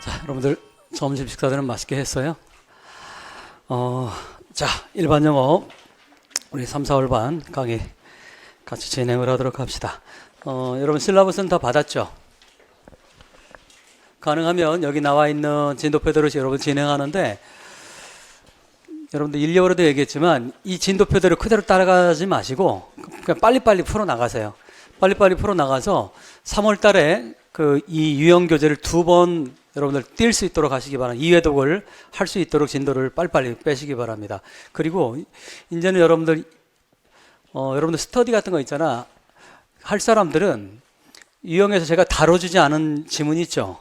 자, 여러분들 점심 식사들은 맛있게 했어요? 자, 일반 영어 우리 3, 4월 반 강의 같이 진행을 하도록 합시다. 여러분 실라버스는 다 받았죠? 가능하면 여기 나와 있는 진도표대로 여러분 진행하는데, 여러분들 1, 2월에도 얘기했지만 이 진도표대로 그대로 따라가지 마시고 그냥 빨리빨리 풀어나가세요. 빨리빨리 풀어나가서 3월 달에 이 유형 교재를 2번 여러분들 뛸 수 있도록 하시기 바랍니다. 2회독을 할 수 있도록 진도를 빨리빨리 빼시기 바랍니다. 그리고 이제는 여러분들 스터디 같은 거 있잖아. 할 사람들은 유형에서 제가 다뤄주지 않은 지문이 있죠.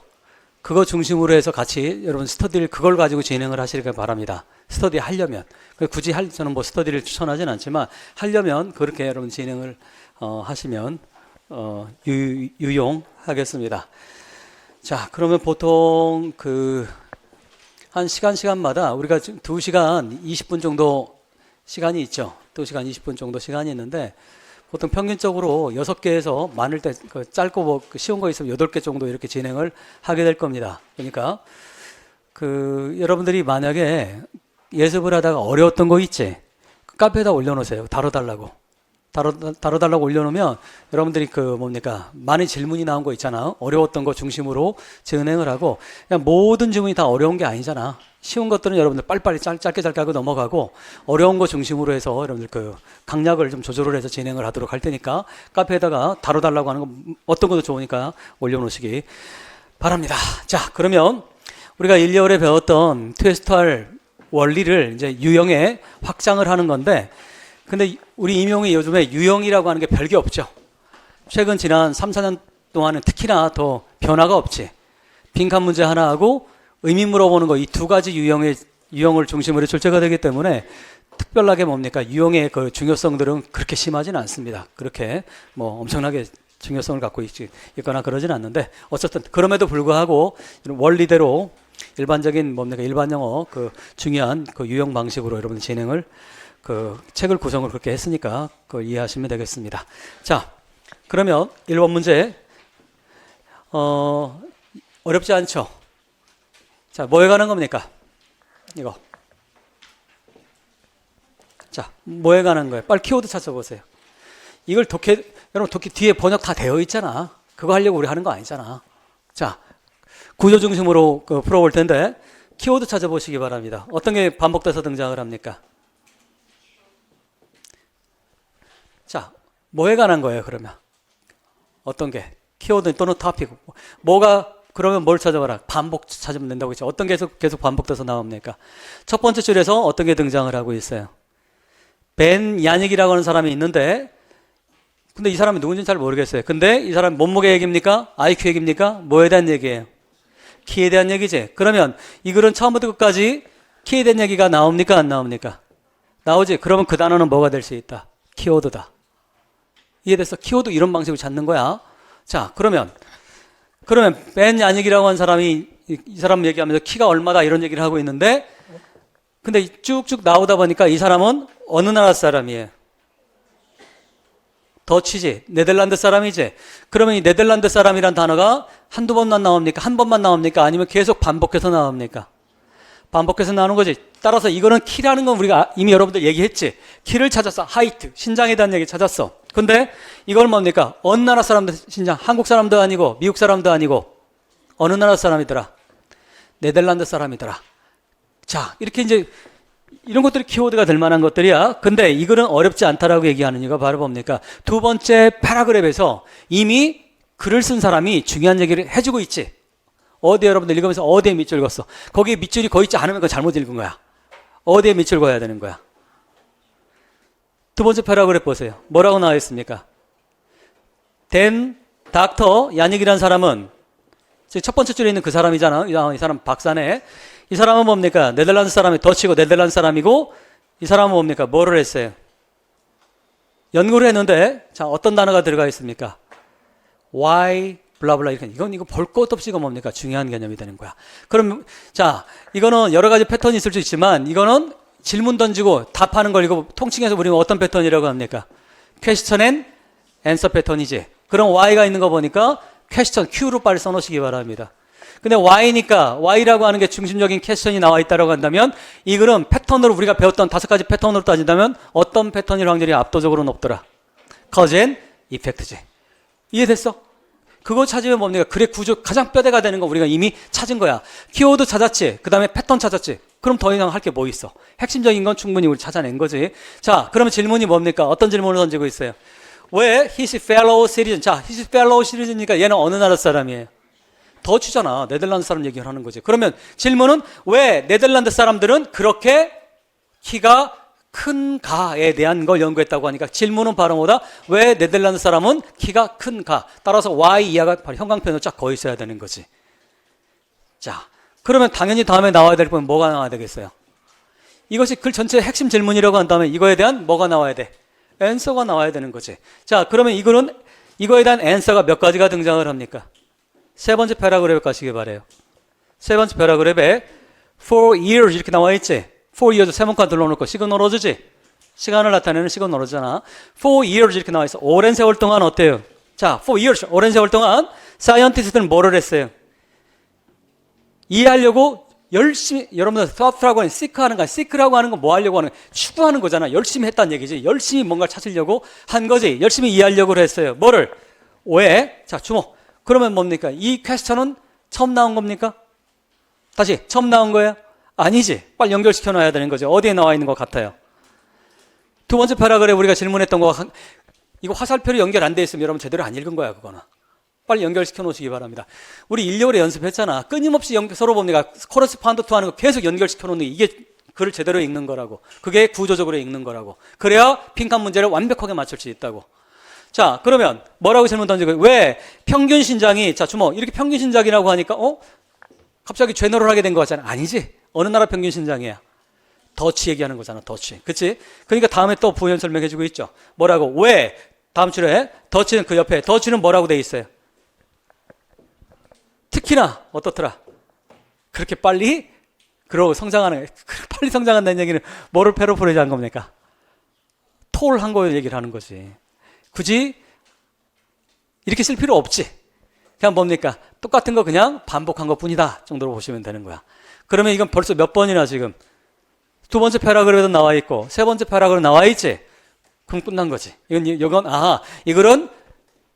그거 중심으로 해서 같이 여러분 스터디를 그걸 가지고 진행을 하시길 바랍니다. 스터디 하려면 굳이 저는 뭐 스터디를 추천하진 않지만 하려면 그렇게 여러분 진행을 하시면 유용하겠습니다. 자, 그러면 보통 한 시간마다 우리가 2시간 20분 정도 시간이 있죠. 2시간 20분 정도 시간이 있는데, 보통 평균적으로 6개에서 많을 때 짧고 쉬운 거 있으면 8개 정도 이렇게 진행을 하게 될 겁니다. 그러니까 여러분들이 만약에 예습을 하다가 어려웠던 거 있지? 카페에다 올려놓으세요. 다뤄달라고 올려놓으면 여러분들이 많은 질문이 나온 거 있잖아. 어려웠던 거 중심으로 진행을 하고, 그냥 모든 질문이 다 어려운 게 아니잖아. 쉬운 것들은 여러분들 빨리빨리 짧게 하고 넘어가고, 어려운 거 중심으로 해서 여러분들 강약을 좀 조절을 해서 진행을 하도록 할 테니까 카페에다가 다뤄달라고 하는 거 어떤 것도 좋으니까 올려놓으시기 바랍니다. 자, 그러면 우리가 1, 2월에 배웠던 트위스트할 원리를 이제 유형에 확장을 하는 건데, 근데 우리 임용이 요즘에 유형이라고 하는 게 별게 없죠. 최근 지난 3, 4년 동안은 특히나 더 변화가 없지. 빈칸 문제 하나 하고 의미 물어보는 거, 이 두 가지 유형을 중심으로 출제가 되기 때문에 특별하게 유형의 중요성들은 그렇게 심하지는 않습니다. 그렇게 엄청나게 중요성을 갖고 있거나 그러진 않는데, 어쨌든 그럼에도 불구하고 원리대로 일반적인 일반 영어 중요한 유형 방식으로 여러분 진행을 책을 구성을 그렇게 했으니까 그걸 이해하시면 되겠습니다. 자, 그러면 1번 문제 어렵지 않죠? 자, 뭐에 관한 겁니까? 이거. 자, 뭐에 관한 거예요? 빨리 키워드 찾아보세요. 이걸 여러분 독해 뒤에 번역 다 되어 있잖아. 그거 하려고 우리 하는 거 아니잖아. 자, 구조 중심으로 풀어볼 텐데 키워드 찾아보시기 바랍니다. 어떤 게 반복돼서 등장을 합니까? 자, 뭐에 관한 거예요, 그러면? 어떤 게? 키워드 또는 토픽. 그러면 뭘 찾아봐라? 반복 찾으면 된다고 했죠. 어떤 게 계속 반복돼서 나옵니까? 첫 번째 줄에서 어떤 게 등장을 하고 있어요? 벤 야닉이라고 하는 사람이 있는데, 근데 이 사람이 누군지는 잘 모르겠어요. 근데 이 사람이 몸무게 얘기입니까? IQ 얘기입니까? 뭐에 대한 얘기예요? 키에 대한 얘기지. 그러면 이 글은 처음부터 끝까지 키에 대한 얘기가 나옵니까? 안 나옵니까? 나오지. 그러면 그 단어는 뭐가 될 수 있다? 키워드다. 이해됐어? 키워드 이런 방식으로 찾는 거야. 자, 그러면 벤 야닉이라고 하는 사람이 이 사람 얘기하면서 키가 얼마다 이런 얘기를 하고 있는데, 근데 쭉쭉 나오다 보니까 이 사람은 어느 나라 사람이에요? 더치지. 네덜란드 사람이지. 그러면 이 네덜란드 사람이란 단어가 한두 번만 나옵니까? 한 번만 나옵니까? 아니면 계속 반복해서 나옵니까? 반복해서 나오는 거지. 따라서 이거는 키라는 건 우리가 이미 여러분들 얘기했지. 키를 찾았어. 하이트, 신장에 대한 얘기 찾았어. 근데 이걸 뭡니까? 어느 나라 사람들 신장? 한국 사람도 아니고 미국 사람도 아니고 어느 나라 사람이더라? 네덜란드 사람이더라. 자, 이렇게 이제 이런 것들이 키워드가 될 만한 것들이야. 근데 이거는 어렵지 않다라고 얘기하는 이유가 바로 뭡니까? 두 번째 패러그래프에서 이미 글을 쓴 사람이 중요한 얘기를 해주고 있지. 어디에 여러분들 읽으면서 어디에 밑줄 그었어? 거기에 밑줄이 거 있지 않으면 그건 잘못 읽은 거야. 어디에 밑줄 그어야 되는 거야? 두 번째 패러그래프 보세요. 뭐라고 나와 있습니까? 댄 닥터 야닉이라는 사람은 첫 번째 줄에 있는 그 사람이잖아. 이 사람 박사네. 이 사람은 뭡니까? 네덜란드 사람이 더치고 네덜란드 사람이고, 이 사람은 뭡니까? 뭐를 했어요? 연구를 했는데, 자, 어떤 단어가 들어가 있습니까? why 블라블라 이렇게. 이거 볼 것 없이 이거 뭡니까? 중요한 개념이 되는 거야. 그럼 자, 이거는 여러 가지 패턴이 있을 수 있지만 이거는 질문 던지고 답하는 걸 이거 통칭해서 우리는 어떤 패턴이라고 합니까? question and answer 패턴이지. 그럼 Y가 있는 거 보니까 question, Q로 빨리 써놓으시기 바랍니다. 근데 Y니까 Y라고 하는 게 중심적인 퀘스천이 나와 있다고 한다면 이 글은 패턴으로 우리가 배웠던 5가지 패턴으로 따진다면 어떤 패턴일 확률이 압도적으로 높더라? Cause and Effect지. 이해됐어? 그거 찾으면 뭡니까? 글의 구조 가장 뼈대가 되는 거 우리가 이미 찾은 거야. 키워드 찾았지. 그 다음에 패턴 찾았지. 그럼 더 이상 할 게 뭐 있어? 핵심적인 건 충분히 우리 찾아낸 거지. 자, 그러면 질문이 뭡니까? 어떤 질문을 던지고 있어요? 왜 his fellow citizen? 자, his fellow citizen이니까 얘는 어느 나라 사람이에요? 더치잖아. 네덜란드 사람 얘기를 하는 거지. 그러면 질문은 왜 네덜란드 사람들은 그렇게 키가 큰가에 대한 걸 연구했다고 하니까 질문은 바로 뭐다? 왜 네덜란드 사람은 키가 큰가? 따라서 Y 이하가 바로 형광펜으로 쫙 거의 있어야 되는 거지. 자, 그러면 당연히 다음에 나와야 될 건 뭐가 나와야 되겠어요? 이것이 글 전체의 핵심 질문이라고 한다면 이거에 대한 뭐가 나와야 돼? 앤서가 나와야 되는 거지. 자, 그러면 이거에 대한 앤서가 몇 가지가 등장을 합니까? 세 번째 패러그래프 가시기 바래요. 세 번째 패러그래프에 for years 이렇게 나와 있지? for years 세번간 둘러놓고 시그널어주지? 시간을 나타내는 시그널어주잖아. for years 이렇게 나와 있어. 오랜 세월 동안 어때요? 자, for years 오랜 세월 동안 사이언티스트는 뭐를 했어요? 이해하려고 열심히, 여러분들 thought라고 하는 seek하는 거, seek라고 하는 건 뭐 하려고 하는 거? 추구하는 거잖아. 열심히 했다는 얘기지. 열심히 뭔가를 찾으려고 한 거지. 열심히 이해하려고 했어요. 뭐를? 왜? 자, 주목. 그러면 뭡니까? 이 퀘스천은 처음 나온 겁니까? 다시 처음 나온 거예요? 아니지. 빨리 연결시켜 놔야 되는 거죠. 어디에 나와 있는 것 같아요? 두 번째 패러그래프 우리가 질문했던 거, 이거 화살표로 연결 안 돼 있으면 여러분 제대로 안 읽은 거야, 그거는. 빨리 연결시켜 놓으시기 바랍니다. 우리 1, 2월에 연습했잖아. 끊임없이 서로 봅니까? 코러스판드 투 하는 거 계속 연결시켜 놓는 게 이게 글을 제대로 읽는 거라고. 그게 구조적으로 읽는 거라고. 그래야 빈칸 문제를 완벽하게 맞출 수 있다고. 자, 그러면 뭐라고 질문 던지고, 왜 평균 신장이, 자, 주목, 이렇게 평균 신장이라고 하니까, 갑자기 죄노를 하게 된 거 같잖아. 아니지. 어느 나라 평균 신장이야? 더치 얘기하는 거잖아, 더치. 그치? 그러니까 다음에 또 부연 설명해 주고 있죠. 뭐라고? 왜? 다음 줄에 더치는 그 옆에, 더치는 뭐라고 돼 있어요? 특히나, 어떻더라? 그렇게 빨리, 그러고 성장하는, 빨리 성장한다는 얘기는 뭐를 패러프레이즈 한 겁니까? 톨 한 거 얘기를 하는 거지. 굳이 이렇게 쓸 필요 없지. 그냥 뭡니까? 똑같은 거 그냥 반복한 것 뿐이다 정도로 보시면 되는 거야. 그러면 이건 벌써 몇 번이나 지금 두 번째 패러그래프에도 나와 있고 세 번째 패러그래프 나와 있지. 그럼 끝난 거지. 이거는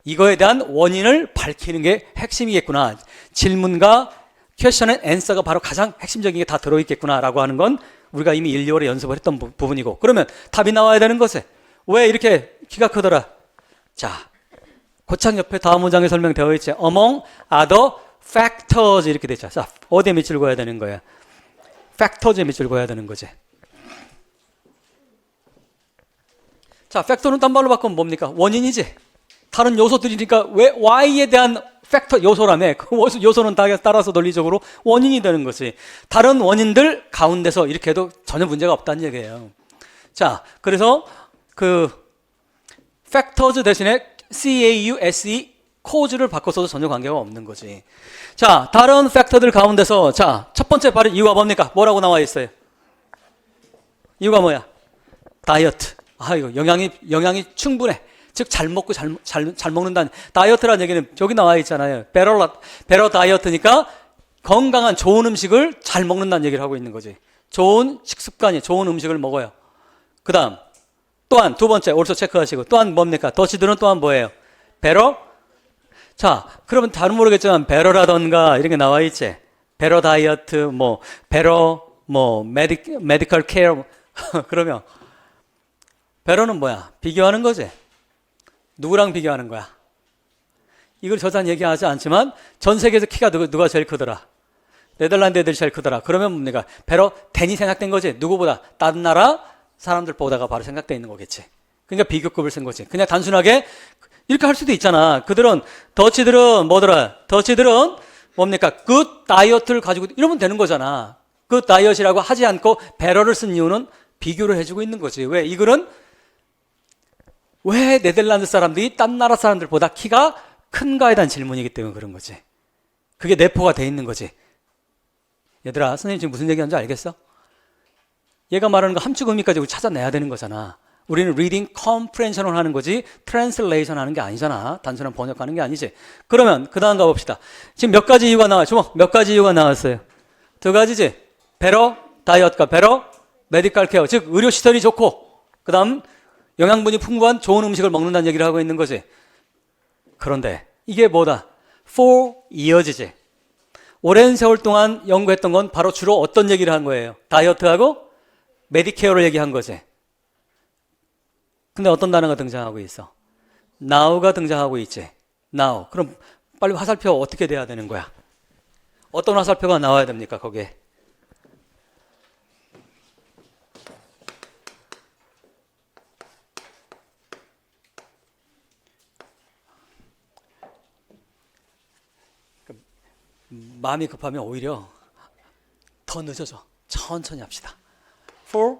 이거에 대한 원인을 밝히는 게 핵심이겠구나. 질문과 퀘스천의 앤서가 바로 가장 핵심적인 게 다 들어있겠구나라고 하는 건 우리가 이미 1, 2월에 연습을 했던 부분이고, 그러면 답이 나와야 되는 것에 왜 이렇게 키가 크더라? 자, 고창 옆에 다음 문장에 설명되어 있지. Among other factors 이렇게 돼 있죠. 자, 어디에 밑줄 그어야 되는 거야? factors에 밑줄 그어야 되는 거지. 자, 팩터는 딴 말로 바꾸면 뭡니까? 원인이지. 다른 요소들이니까 왜 Y에 대한 팩터 요소라며. 그 요소는 따라서 논리적으로 원인이 되는 거지. 다른 원인들 가운데서 이렇게 해도 전혀 문제가 없다는 얘기예요. 자, 그래서 그 factors 대신에 CAUSE cause를 바꿔서도 전혀 관계가 없는 거지. 자, 다른 팩터들 가운데서 자, 첫 번째 바로 이유가 뭡니까? 뭐라고 나와 있어요? 이유가 뭐야? 다이어트. 이거 영양이 충분해. 즉 잘 먹고 잘 먹는다는 다이어트라는 얘기는 여기 나와 있잖아요. 베러 다이어트니까 건강한 좋은 음식을 잘 먹는다는 얘기를 하고 있는 거지. 좋은 식습관이 좋은 음식을 먹어요. 그다음 또한 두 번째 올소 체크하시고 또한 뭡니까? 더치들은 또한 뭐예요? 베러. 자, 그러면 다른 모르겠지만 베러라던가 이런 게 나와 있지. 베러 다이어트 베러 메디컬 케어 그러면 베러는 뭐야? 비교하는 거지. 누구랑 비교하는 거야? 이걸 저자는 얘기하지 않지만 전 세계에서 키가 누가 제일 크더라? 네덜란드 애들이 제일 크더라. 그러면 뭡니까? 베러 댄이 생각된 거지. 누구보다? 다른 나라 사람들보다가 바로 생각돼 있는 거겠지. 그러니까 비교급을 쓴 거지. 그냥 단순하게 이렇게 할 수도 있잖아. 더치들은 뭐더라? 더치들은 뭡니까? 굿 다이어트를 가지고 이러면 되는 거잖아. 굿 다이어트라고 하지 않고 베러를 쓴 이유는 비교를 해주고 있는 거지. 왜? 이 글은 왜 네덜란드 사람들이 딴 나라 사람들보다 키가 큰가에 대한 질문이기 때문에 그런 거지. 그게 내포가 돼 있는 거지. 얘들아, 선생님 지금 무슨 얘기하는지 알겠어? 얘가 말하는 거 함축 의미까지 찾아내야 되는 거잖아. 우리는 reading comprehension을 하는 거지 translation 하는 게 아니잖아. 단순한 번역하는 게 아니지. 그러면 그 다음 가봅시다. 지금 몇 가지 이유가 나와요. 주목, 몇 가지 이유가 나왔어요. 두 가지지. better 다이어트가 better 메디컬 케어, 즉 의료시설이 좋고 그 다음 영양분이 풍부한 좋은 음식을 먹는다는 얘기를 하고 있는 거지. 그런데 이게 뭐다? 4years지. 오랜 세월 동안 연구했던 건 바로 주로 어떤 얘기를 한 거예요? 다이어트하고 메디케어를 얘기한 거지. 근데 어떤 단어가 등장하고 있어? now가 등장하고 있지. now. 그럼 빨리 화살표 어떻게 돼야 되는 거야? 어떤 화살표가 나와야 됩니까? 거기에. 마음이 급하면 오히려 더 늦어져. 천천히 합시다. for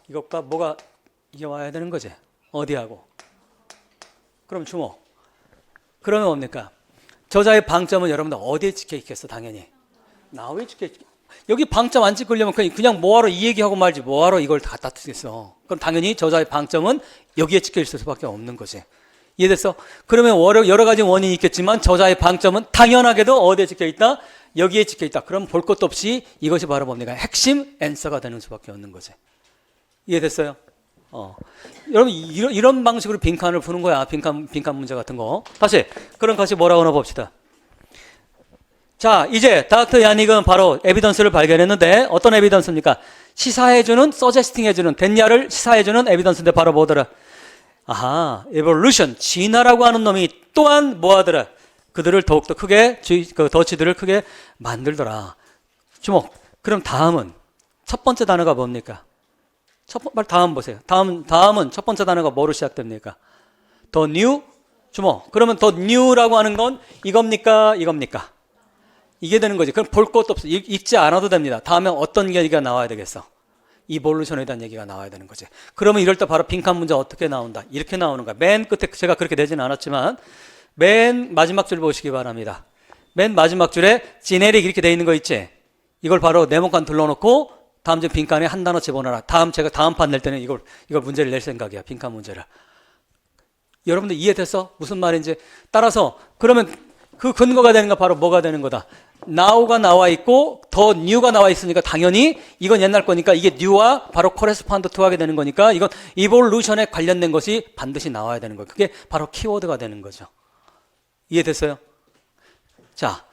이것과 뭐가 이게 와야 되는 거지. 어디하고. 그럼 주목. 그러면 뭡니까? 저자의 방점은 여러분들 어디에 찍혀 있겠어? 당연히 now에 찍혀 있겠어. 여기 방점 안 찍으려면 그냥 뭐하러 이 얘기하고 말지 뭐하러 이걸 다 갖다 쓰겠어. 그럼 당연히 저자의 방점은 여기에 찍혀 있을 수밖에 없는 거지. 이해됐어? 그러면 여러 가지 원인이 있겠지만 저자의 방점은 당연하게도 어디에 찍혀 있다? 여기에 찍혀 있다. 그럼 볼 것도 없이 이것이 바로 뭡니까? 핵심 앤서가 되는 수밖에 없는 거지. 이해됐어요? 여러분 이런 방식으로 빈칸을 푸는 거야. 빈칸 문제 같은 거. 다시 그런 것이 뭐라고 하나 봅시다. 자, 이제 닥터 야닉은 바로 에비던스를 발견했는데 어떤 에비던스입니까? 시사해주는, 서제스팅해주는, 됐냐를 시사해주는 에비던스인데 바로 뭐더라? 아하, evolution, 진화라고 하는 놈이 또한 뭐하더라? 그들을 더욱더 크게, 그 더치들을 크게 만들더라. 주목. 그럼 다음은 첫 번째 단어가 뭡니까? 다음 보세요. 다음은 첫 번째 단어가 뭐로 시작됩니까? The new, 주목. 그러면 the new라고 하는 건 이겁니까? 이겁니까? 이게 되는 거지. 그럼 볼 것도 없어. 읽지 않아도 됩니다. 다음에 어떤 얘기가 나와야 되겠어? 이볼루션에 대한 얘기가 나와야 되는 거지. 그러면 이럴 때 바로 빈칸 문제 어떻게 나온다? 이렇게 나오는 거야. 맨 끝에 제가 그렇게 되지는 않았지만 맨 마지막 줄 보시기 바랍니다. 맨 마지막 줄에 지네릭 이렇게 돼 있는 거 있지? 이걸 바로 네모칸 둘러놓고 다음 주 빈칸에 한 단어 집어넣어라. 제가 다음 판 낼 때는 이걸 문제를 낼 생각이야. 빈칸 문제를. 여러분들 이해됐어? 무슨 말인지. 따라서 그러면 그 근거가 되는 거 바로 뭐가 되는 거다? now가 나와 있고 더 new가 나와 있으니까 당연히 이건 옛날 거니까 이게 new와 바로 correspond to 하게 되는 거니까 이건 evolution에 관련된 것이 반드시 나와야 되는 거예요. 그게 바로 키워드가 되는 거죠. 이해됐어요? 자,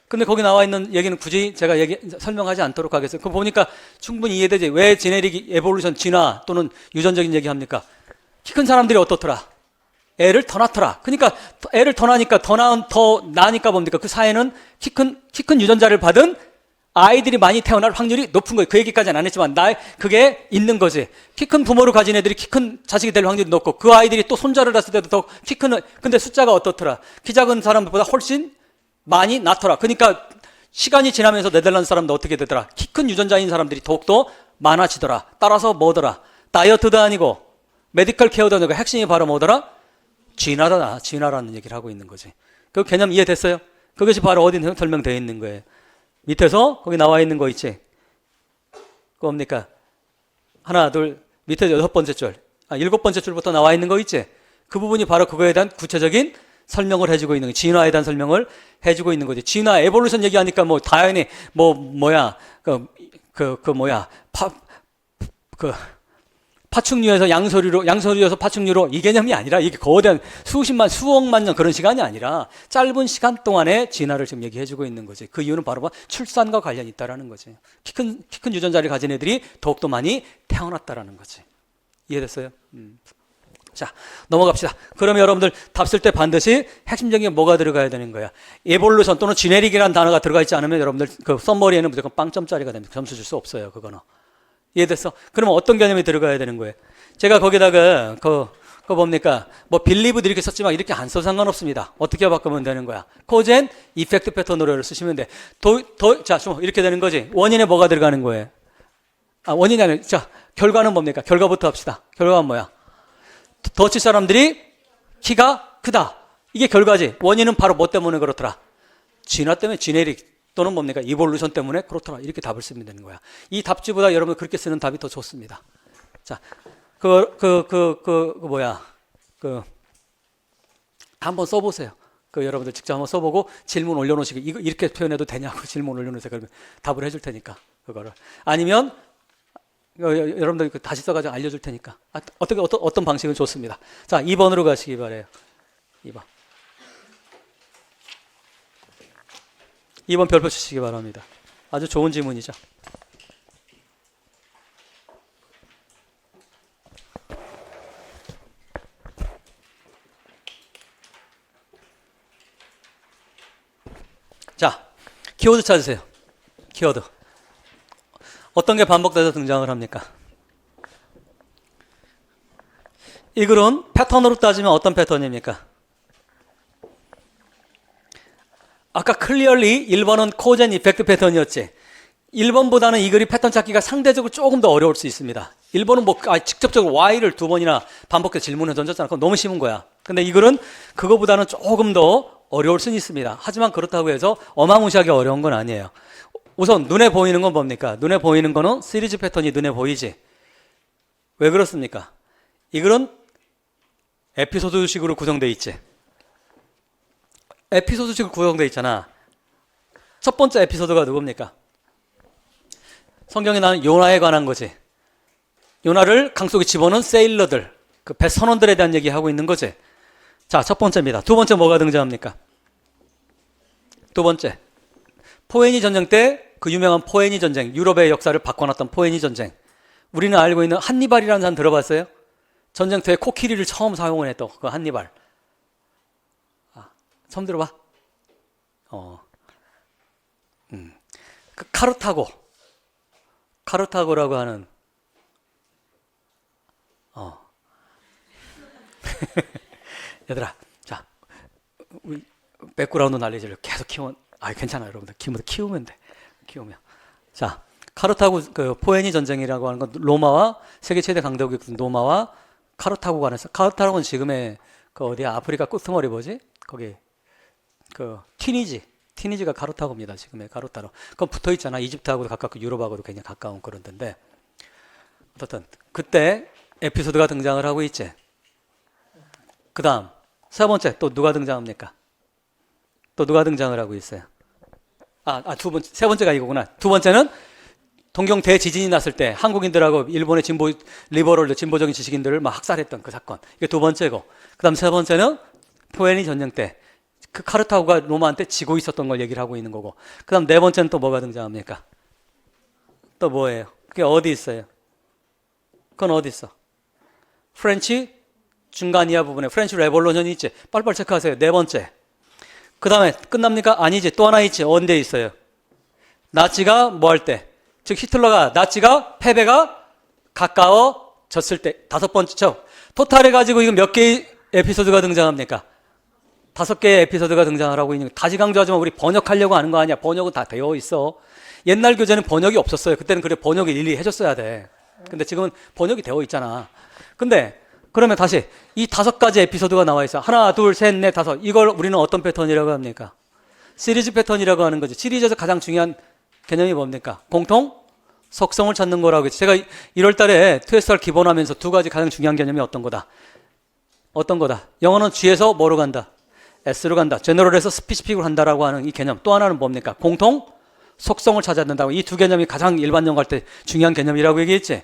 근데 거기 나와 있는 얘기는 굳이 제가 설명하지 않도록 하겠어요. 그거 보니까 충분히 이해되지. 왜 지네릭이 에볼루션 진화 또는 유전적인 얘기 합니까? 키 큰 사람들이 어떻더라? 애를 더 낳더라. 그러니까 애를 더 낳으니까 더 나니까 뭡니까? 그 사회는 키 큰 유전자를 받은 아이들이 많이 태어날 확률이 높은 거예요. 그 얘기까지는 안 했지만 그게 있는 거지. 키 큰 부모를 가진 애들이 키 큰 자식이 될 확률이 높고 그 아이들이 또 손자를 낳았을 때도 더 키 큰 근데 숫자가 어떻더라? 키 작은 사람들보다 훨씬 많이 낳더라. 그러니까 시간이 지나면서 네덜란드 사람도 어떻게 되더라? 키 큰 유전자인 사람들이 더욱더 많아지더라. 따라서 뭐더라? 다이어트도 아니고 메디컬 케어도 아니고 핵심이 바로 뭐더라? 진화라는 얘기를 하고 있는 거지. 그 개념 이해됐어요? 그것이 바로 어디 설명되어 있는 거예요. 밑에서 거기 나와 있는 거 있지? 뭡니까? 하나, 둘, 밑에 6번째 줄. 7번째 줄부터 나와 있는 거 있지? 그 부분이 바로 그거에 대한 구체적인 설명을 해주고 있는 거예요. 진화에 대한 설명을 해주고 있는 거지. 진화, 에볼루션 얘기하니까 당연히 파충류에서 양서류에서 파충류로 이 개념이 아니라 이게 거대한 수억만 년 그런 시간이 아니라 짧은 시간 동안의 진화를 지금 얘기해주고 있는 거지. 그 이유는 바로 출산과 관련이 있다라는 거지. 키 큰 유전자를 가진 애들이 더욱더 많이 태어났다라는 거지. 이해됐어요? 자, 넘어갑시다. 그러면 여러분들 답 쓸 때 반드시 핵심적인 게 뭐가 들어가야 되는 거야? 에볼루션 또는 지네릭이라는 단어가 들어가 있지 않으면 여러분들 그 썸머리에는 무조건 빵점짜리가 됩니다. 점수 줄 수 없어요. 그거는. 이해됐어? 그러면 어떤 개념이 들어가야 되는 거예요? 제가 거기다가 그거 뭡니까? 빌리브도 이렇게 썼지만 이렇게 안 써도 상관없습니다. 어떻게 바꾸면 되는 거야? 코즈 앤 이펙트 패턴으로 쓰시면 돼. 자, 이렇게 되는 거지. 원인에 뭐가 들어가는 거예요? 원인이 아니라, 자, 결과는 뭡니까? 결과부터 합시다. 결과는 뭐야? 더치 사람들이 키가 크다. 이게 결과지. 원인은 바로 뭐 때문에 그렇더라? 진화 때문에 지네릭. 또는 뭡니까? 이볼루션 때문에 그렇더라. 이렇게 답을 쓰면 되는 거야. 이 답지보다 여러분 그렇게 쓰는 답이 더 좋습니다. 자, 한번 써보세요. 여러분들 직접 한번 써보고 질문 올려놓으시고 이거 이렇게 표현해도 되냐고 질문 올려놓으세요. 그러면 답을 해줄 테니까 그거를. 아니면 여러분들 다시 써가지고 알려줄 테니까. 어떤 방식은 좋습니다. 자, 2번으로 가시기 바래요. 2번 별표 치시기 바랍니다. 아주 좋은 질문이죠. 자, 키워드 찾으세요. 키워드. 어떤 게 반복돼서 등장을 합니까? 이 글은 패턴으로 따지면 어떤 패턴입니까? 아까 클리어리 1번은 코즈 앤 이펙트 패턴이었지. 1번보다는 이 글이 패턴 찾기가 상대적으로 조금 더 어려울 수 있습니다. 1번은 직접적으로 Y를 2번이나 반복해서 질문을 던졌잖아. 그건 너무 쉬운 거야. 근데 이 글은 그거보다는 조금 더 어려울 수는 있습니다. 하지만 그렇다고 해서 어마무시하게 어려운 건 아니에요. 우선 눈에 보이는 건 뭡니까? 눈에 보이는 거는 시리즈 패턴이 눈에 보이지. 왜 그렇습니까? 이 글은 에피소드식으로 구성되어 있지. 에피소드식으로 구성되어 있잖아. 첫 번째 에피소드가 누굽니까? 성경에 나오는 요나에 관한 거지. 요나를 강 속에 집어넣은 세일러들, 그 배 선원들에 대한 얘기하고 있는 거지. 자, 첫 번째입니다. 두 번째 뭐가 등장합니까? 두 번째, 포에니 전쟁 때 그 유명한 포에니 전쟁, 유럽의 역사를 바꿔놨던 포에니 전쟁. 우리는 알고 있는 한니발이라는 사람 들어봤어요? 전쟁터에 코끼리를 처음 사용을 했던 그 한니발. 처음 들어봐? 그 카르타고라고 하는 얘들아, 자, 우리 백그라운드 날리지를 계속 키우면, 괜찮아요, 여러분들. 키우면 돼. 키우면. 자, 카르타고, 포에니 전쟁이라고 하는 건 로마와, 세계 최대 강대국이 로마와 카르타고 간에서, 카르타고는 지금의, 어디야, 아프리카 끝머리 뭐지? 거기, 티니지가 카르타고입니다. 지금의 카르타고. 그건 붙어 있잖아. 이집트하고도 가깝고 유럽하고도 굉장히 가까운 그런 데인데. 어떻든, 그때 에피소드가 등장을 하고 있지. 그 다음, 세 번째, 또 누가 등장합니까? 또 누가 등장을 하고 있어요? 세 번째가 이거구나. 두 번째는 동경 대지진이 났을 때 한국인들하고 일본의 리버럴들, 진보적인 지식인들을 막 학살했던 그 사건. 이게 두 번째고. 그 다음 세 번째는 포에니 전쟁 때 그 카르타고가 로마한테 지고 있었던 걸 얘기를 하고 있는 거고. 그 다음 네 번째는 또 뭐가 등장합니까? 또 뭐예요? 그게 어디 있어요? 그건 어디 있어? 프렌치 중간 이하 부분에 프렌치 레볼루션이 있지. 빨리빨리 체크하세요. 네 번째. 그 다음에 끝납니까? 아니지. 또 하나 있지. 언제 있어요? 나치가 뭐 할 때? 즉 나치가 패배가 가까워졌을 때. 다섯 번째죠. 토탈 해가지고 이거 몇 개의 에피소드가 등장합니까? 5개의 에피소드가 등장을 하고 있는 거. 다시 강조하지만 우리 번역하려고 하는 거 아니야. 번역은 다 되어 있어. 옛날 교재는 번역이 없었어요. 그때는 그래 번역을 일일이 해줬어야 돼. 근데 지금은 번역이 되어 있잖아. 근데 그러면 다시 이 5가지 에피소드가 나와 있어. 하나, 둘, 셋, 넷, 다섯. 이걸 우리는 어떤 패턴이라고 합니까? 시리즈 패턴이라고 하는 거지. 시리즈에서 가장 중요한 개념이 뭡니까? 공통 속성을 찾는 거라고 했지. 제가 1월 달에 TSR 기본하면서 2가지 가장 중요한 개념이 어떤 거다? 영어는 G에서 뭐로 간다? S로 간다. 제너럴에서 스피시픽으로 한다라고 하는 이 개념. 또 하나는 뭡니까? 공통 속성을 찾아야 된다고. 이 두 개념이 가장 일반 영어 할 때 중요한 개념이라고 얘기했지.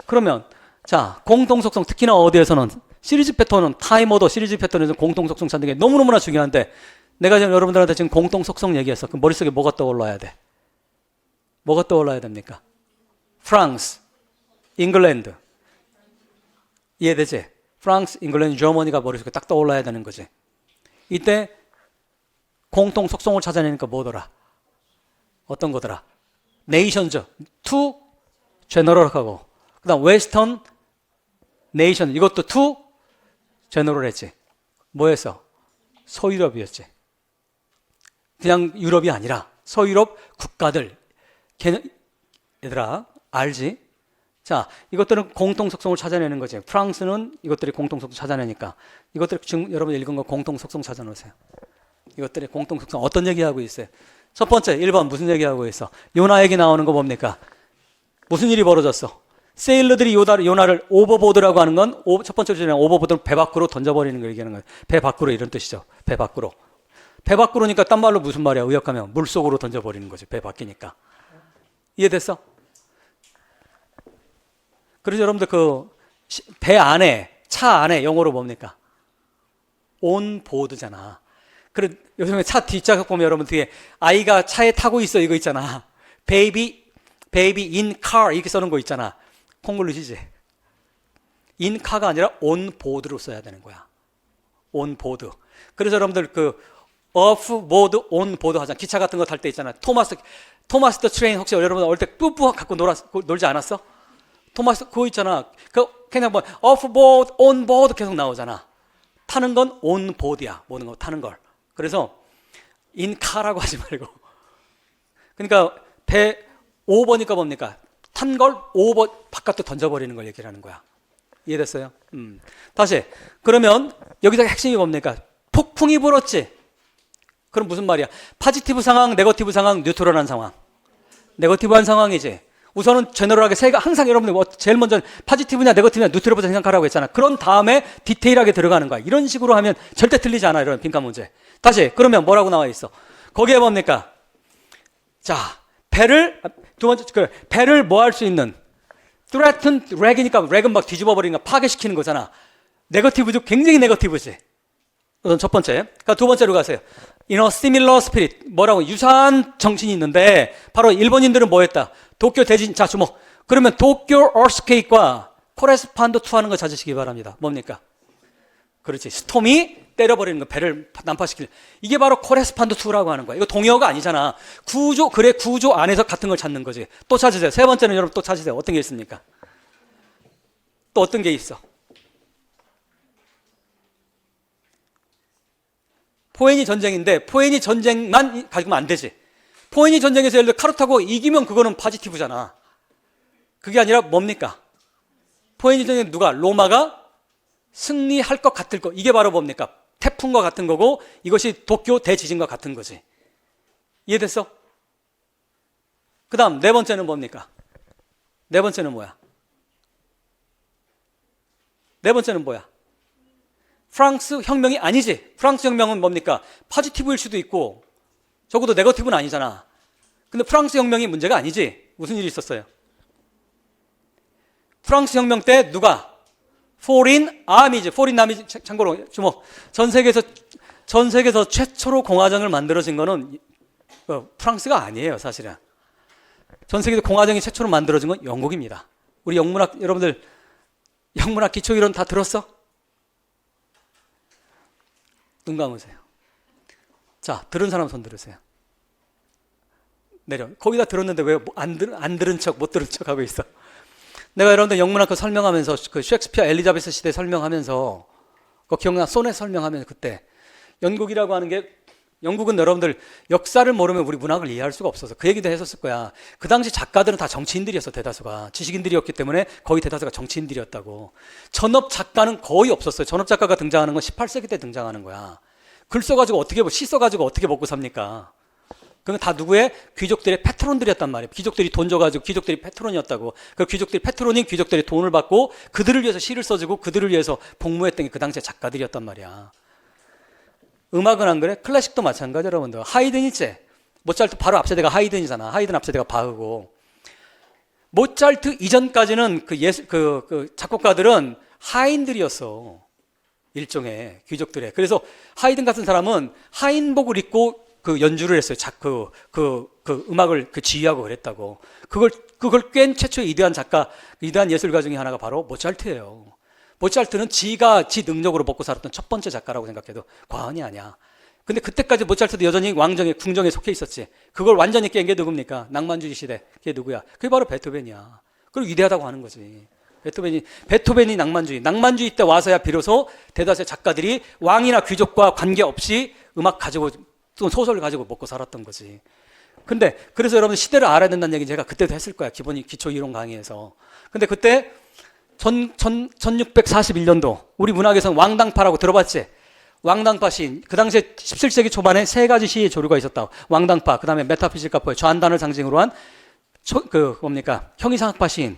그러면 자, 공통 속성, 특히나 어디에서는 시리즈 패턴은 타이머도 시리즈 패턴에서 공통 속성 찾는 게 너무너무나 중요한데 내가 지금 여러분들한테 지금 공통 속성 얘기했어. 그럼 머릿속에 뭐가 떠올라야 돼? 뭐가 떠올라야 됩니까? 프랑스, 잉글랜드. 이해되지? 프랑스, 잉글랜드, 저머니가 머릿속에 딱 떠올라야 되는 거지. 이때 공통 속성을 찾아내니까 뭐더라? 어떤 거더라? 네이션즈, 투 제너럴하고 그 다음 웨스턴 네이션, 이것도 투 제너럴 했지. 뭐였어? 서유럽이었지. 그냥 유럽이 아니라 서유럽 국가들. 얘들아 알지? 자, 이것들은 공통 속성을 찾아내는 거지. 프랑스는 이것들이 공통 속성 찾아내니까 이것들 지금 여러분 읽은 거 공통 속성 찾아놓으세요. 이것들이 공통 속성 어떤 얘기하고 있어요? 첫 번째 1번 무슨 얘기하고 있어? 요나 얘기 나오는 거 뭡니까? 무슨 일이 벌어졌어? 세일러들이 요나를 오버보드라고 하는 건 첫 번째 주제는 오버보드는 배 밖으로 던져버리는 걸 얘기하는 거예요. 배 밖으로 이런 뜻이죠. 배 밖으로. 배 밖으로니까 딴 말로 무슨 말이야? 의역하면 물속으로 던져버리는 거지. 배 밖이니까. 이해됐어? 그래서 여러분들 그 배 안에 차 안에 영어로 뭡니까? 온보드잖아. 그래 요즘에 차 뒷좌석 보면 여러분 뒤에 아이가 차에 타고 있어 이거 있잖아. baby in car 이렇게 써놓은 거 있잖아. 콩글리시지? in car가 아니라 on board로 써야 되는 거야. on board. 그래서 여러분들 그 off board, on board 하잖아. 기차 같은 거 탈 때 있잖아. 토마스 더 트레인 혹시 여러분 어릴 때 뿌뿌 갖고 놀지 않았어? 토마스 그거 있잖아. 그 그냥 뭐 off board, on board 계속 나오잖아. 타는 건 on board야. 모든 거 타는 걸. 그래서 in car라고 하지 말고. 그러니까 배 오버니까 뭡니까? 탄 걸 오버 바깥으로 던져버리는 걸 얘기를 하는 거야. 이해됐어요? 다시. 그러면 여기서 핵심이 뭡니까? 폭풍이 불었지. 그럼 무슨 말이야? 파지티브 상황, 네거티브 상황, 뉴트럴한 상황. 네거티브한 상황이지. 우선은 제너럴하게 항상 여러분들 제일 먼저 파지티브냐 네거티브냐 뉴트럴부터 생각하라고 했잖아. 그런 다음에 디테일하게 들어가는 거야. 이런 식으로 하면 절대 틀리지 않아. 이런 빈칸 문제. 다시. 그러면 뭐라고 나와 있어? 거기에 뭡니까? 자, 배를 뭐 할 수 있는 threaten, 렉이니까 렉은 막 뒤집어 버리는 거 파괴시키는 거잖아. 네거티브죠. 굉장히 네거티브지. 우선 첫 번째. 그러니까 두 번째로 가세요. In a similar spirit. 뭐라고? 유사한 정신이 있는데 바로 일본인들은 뭐 했다? 도쿄 대진. 자, 주목. 그러면 도쿄 earthquake과 correspond to 하는 거 찾으시기 바랍니다. 뭡니까? 그렇지. 스톰이 때려버리는 거, 배를 난파시키는. 이게 바로 correspond to라고 하는 거야. 이거 동의어가 아니잖아. 구조 안에서 같은 걸 찾는 거지. 또 찾으세요. 세 번째는 여러분 또 찾으세요. 어떤 게 있습니까? 또 어떤 게 있어? 포에니 전쟁인데 포에니 전쟁만 가지고는 안 되지. 포에니 전쟁에서 예를 들어 카르타고 이기면 그거는 파지티브잖아. 그게 아니라 뭡니까? 포에니 전쟁 누가? 로마가 승리할 것 같을 거. 이게 바로 뭡니까? 태풍과 같은 거고 이것이 도쿄 대지진과 같은 거지. 이해됐어? 그 다음 네 번째는 뭡니까? 네 번째는 뭐야? 네 번째는 뭐야? 프랑스 혁명이 아니지. 프랑스 혁명은 뭡니까? 파지티브일 수도 있고 적어도 네거티브는 아니잖아. 근데 프랑스 혁명이 문제가 아니지. 무슨 일이 있었어요? 프랑스 혁명 때 누가? Foreign Army, 참고로 주목. 전 세계에서 최초로 공화정을 만들어진 거는 프랑스가 아니에요, 사실은. 전 세계에서 공화정이 최초로 만들어진 건 영국입니다. 우리 영문학 여러분들 영문학 기초 이론 다 들었어? 눈 감으세요. 자, 들은 사람 손 들으세요. 내려. 거기다 들었는데 왜 안 들은 척, 못 들은 척 하고 있어? 내가 여러분들 영문학과 설명하면서 그 셰익스피어 엘리자베스 시대 설명하면서 그거 기억나? 소넷 설명하면서 그때 영국이라고 하는 게 영국은 여러분들 역사를 모르면 우리 문학을 이해할 수가 없어서 그 얘기도 했었을 거야. 그 당시 작가들은 다 정치인들이었어. 대다수가 지식인들이었기 때문에 거의 대다수가 정치인들이었다고. 전업 작가는 거의 없었어요. 전업 작가가 등장하는 건 18세기 때 등장하는 거야. 글 써가지고 시 써가지고 어떻게 먹고 삽니까? 그건 다 누구의? 귀족들의 패트론들이었단 말이에요. 귀족들이 돈 줘가지고 귀족들이 패트론이었다고. 그 귀족들이 패트론인 귀족들이 돈을 받고 그들을 위해서 시를 써주고 그들을 위해서 복무했던 게 그 당시의 작가들이었단 말이야. 음악은 안 그래? 클래식도 마찬가지로 여러분들. 하이든 있지? 모차르트 바로 앞세대가 하이든이잖아. 하이든 앞세대가 바흐고. 모차르트 이전까지는 그 작곡가들은 하인들이었어. 일종의 귀족들의. 그래서 하이든 같은 사람은 하인복을 입고 그 연주를 했어요. 그 음악을 지휘하고 그랬다고. 그걸 깬 최초의 위대한 작가, 위대한 예술가 중에 하나가 바로 모차르트예요. 모차르트는 지 능력으로 먹고 살았던 첫 번째 작가라고 생각해도 과언이 아니야. 근데 그때까지 모차르트도 여전히 궁정에 속해 있었지. 그걸 완전히 깬 게 누굽니까? 낭만주의 시대. 그게 누구야? 그게 바로 베토벤이야. 그걸 위대하다고 하는 거지. 베토벤이 낭만주의 때 와서야 비로소 대다수의 작가들이 왕이나 귀족과 관계없이 음악 가지고 또 소설을 가지고 먹고 살았던 거지. 근데 그래서 여러분 시대를 알아야 된다는 얘기는 제가 그때도 했을 거야. 기초 이론 강의에서. 근데 그때 1641년도 우리 문학에서는 왕당파라고 들어봤지? 왕당파 시인. 그 당시에 17세기 초반에 세 가지 시의 조류가 있었다. 왕당파, 그 다음에 메타피지카포의 좌한단을 상징으로 한 형이상학파 시인.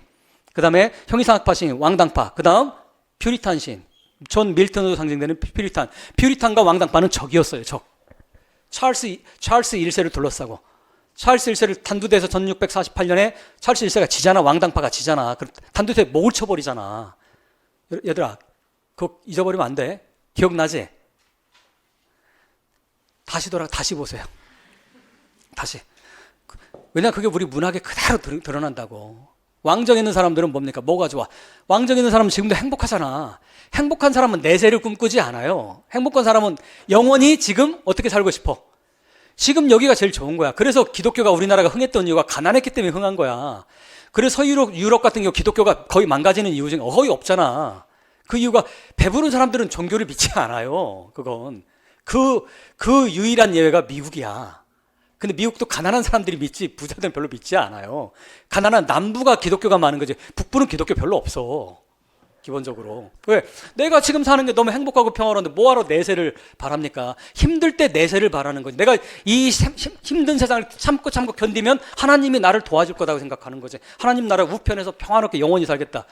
그 다음에 형이상학파 시인, 왕당파. 그 다음 퓨리탄 시인. 존 밀턴으로 상징되는 퓨리탄. 퓨리탄과 왕당파는 적이었어요. 적. 찰스 1세를 둘러싸고. 찰스 1세를 단두대에서 1648년에 찰스 1세가 지잖아. 왕당파가 지잖아. 단두대에 목을 쳐버리잖아. 얘들아, 그거 잊어버리면 안 돼. 기억나지? 다시 보세요. 다시. 왜냐하면 그게 우리 문학에 그대로 드러난다고. 왕정에 있는 사람들은 뭡니까? 뭐가 좋아? 왕정에 있는 사람은 지금도 행복하잖아. 행복한 사람은 내세를 꿈꾸지 않아요. 행복한 사람은 영원히 지금 어떻게 살고 싶어? 지금 여기가 제일 좋은 거야. 그래서 기독교가 우리나라가 흥했던 이유가 가난했기 때문에 흥한 거야. 그래서 유럽 같은 경우 기독교가 거의 망가지는 이유 중에 거의 없잖아. 그 이유가 배부른 사람들은 종교를 믿지 않아요. 그건. 그 유일한 예외가 미국이야. 근데 미국도 가난한 사람들이 믿지 부자들은 별로 믿지 않아요. 가난한 남부가 기독교가 많은 거지 북부는 기독교 별로 없어. 기본적으로. 왜? 내가 지금 사는 게 너무 행복하고 평화로운데 뭐하러 내세를 바랍니까? 힘들 때 내세를 바라는 거지. 내가 이 힘든 세상을 참고 견디면 하나님이 나를 도와줄 거라고 생각하는 거지. 하나님 나라 우편에서 평화롭게 영원히 살겠다.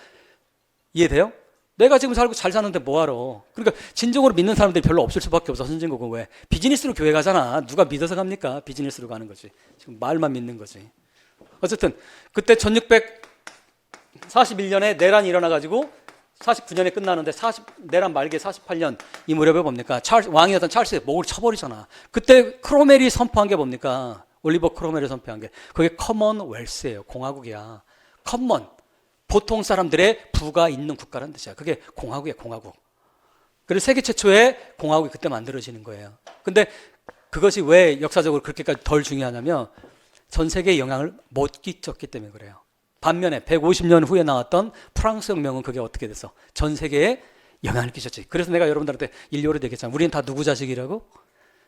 이해돼요? 내가 지금 살고 잘 사는데 뭐하러. 그러니까 진정으로 믿는 사람들이 별로 없을 수밖에 없어. 선진국은 왜? 비즈니스로 교회 가잖아. 누가 믿어서 갑니까? 비즈니스로 가는 거지. 지금 말만 믿는 거지. 어쨌든 그때 1641년에 내란이 일어나가지고 49년에 끝나는데 내란 말기에 48년 이 무렵에 뭡니까? 왕이었던 찰스의 목을 쳐버리잖아. 그때 크로멜이 선포한 게 뭡니까? 올리버 크로멜이 선포한 게 그게 커먼웰스예요. 공화국이야. 커먼. 보통 사람들의 부가 있는 국가라는 뜻이야. 그게 공화국이야, 공화국. 그래서 세계 최초의 공화국이 그때 만들어지는 거예요. 근데 그것이 왜 역사적으로 그렇게까지 덜 중요하냐면 전 세계에 영향을 못 끼쳤기 때문에 그래요. 반면에 150년 후에 나왔던 프랑스 혁명은 그게 어떻게 됐어? 전 세계에 영향을 끼쳤지. 그래서 내가 여러분들한테 일요일에 얘기했잖아. 우리는 다 누구 자식이라고?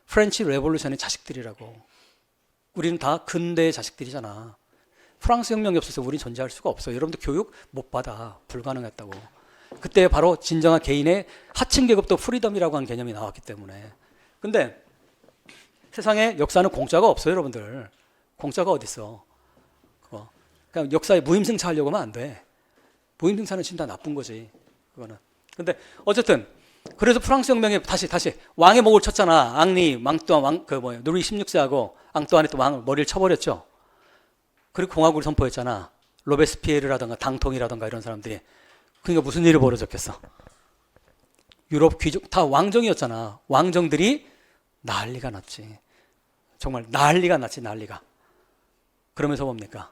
프렌치 레볼루션의 자식들이라고. 우리는 다 근대의 자식들이잖아. 프랑스 혁명이 없어서 우리는 존재할 수가 없어. 여러분들 교육 못 받아. 불가능했다고. 그때 바로 진정한 개인의 하층 계급도 프리덤이라고 하는 개념이 나왔기 때문에. 근데 세상에 역사는 공짜가 없어요, 여러분들. 공짜가 어디 있어? 그냥 역사에 무임승차 하려고 하면 안 돼. 무임승차는 진짜 나쁜 거지. 그거는. 근데 어쨌든 그래서 프랑스 혁명에 다시 왕의 목을 쳤잖아. 앙리 누리 16세하고 앙뚜아네 또 왕을 머리를 쳐버렸죠. 그리고 공화국을 선포했잖아. 로베스피에르라든가 당통이라든가 이런 사람들이. 그러니까 무슨 일이 벌어졌겠어? 유럽 귀족 다 왕정이었잖아. 왕정들이 난리가 났지. 정말 난리가 났지, 난리가. 그러면서 뭡니까?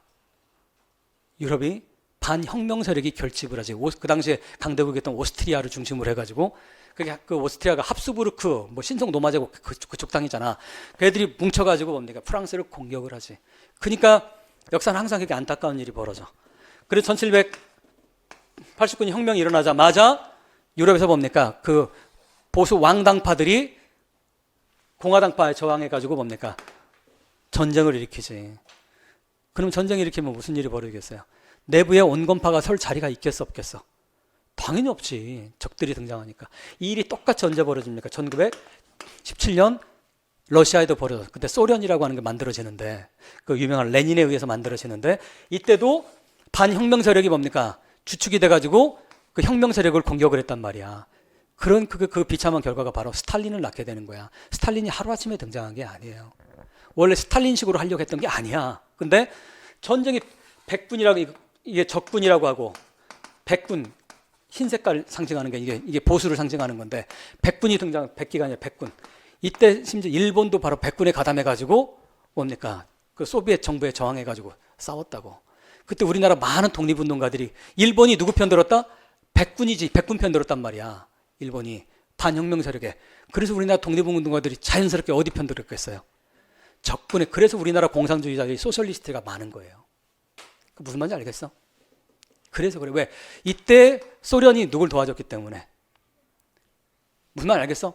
유럽이 반혁명 세력이 결집을 하지. 그 당시에 강대국이었던 오스트리아를 중심으로 해가지고 그 오스트리아가 합스부르크, 신성 노마제국 그쪽 땅이잖아. 그 애들이 뭉쳐가지고 뭡니까? 프랑스를 공격을 하지. 그러니까 역사는 항상 그렇게 안타까운 일이 벌어져. 그래서 1789년 혁명이 일어나자마자 유럽에서 뭡니까? 그 보수 왕당파들이 공화당파에 저항해가지고 뭡니까? 전쟁을 일으키지. 그럼 전쟁 일으키면 무슨 일이 벌어지겠어요? 내부에 온건파가 설 자리가 있겠어 없겠어? 당연히 없지. 적들이 등장하니까. 이 일이 똑같이 언제 벌어집니까? 1917년 러시아에도 벌어졌어. 그때 소련이라고 하는 게 만들어지는데 그 유명한 레닌에 의해서 만들어지는데 이때도 반혁명 세력이 뭡니까? 주축이 돼가지고 그 혁명 세력을 공격을 했단 말이야. 그 비참한 결과가 바로 스탈린을 낳게 되는 거야. 스탈린이 하루아침에 등장한 게 아니에요. 원래 스탈린식으로 하려고 했던 게 아니야. 근데 전쟁이 백군이라고 이게 적군이라고 하고 백군 흰 색깔 상징하는 게 이게 보수를 상징하는 건데 백군이 백기가 아니라 백군. 이때 심지어 일본도 바로 백군에 가담해가지고 뭡니까? 그 소비에트 정부에 저항해가지고 싸웠다고. 그때 우리나라 많은 독립운동가들이 일본이 누구 편 들었다? 백군이지. 백군 편 들었단 말이야. 일본이 반혁명 세력에. 그래서 우리나라 독립운동가들이 자연스럽게 어디 편 들었겠어요? 적군에. 그래서 우리나라 공산주의자들이 소셜리스트가 많은 거예요. 그 무슨 말인지 알겠어? 그래서 그래. 왜? 이때 소련이 누굴 도와줬기 때문에. 무슨 말 알겠어?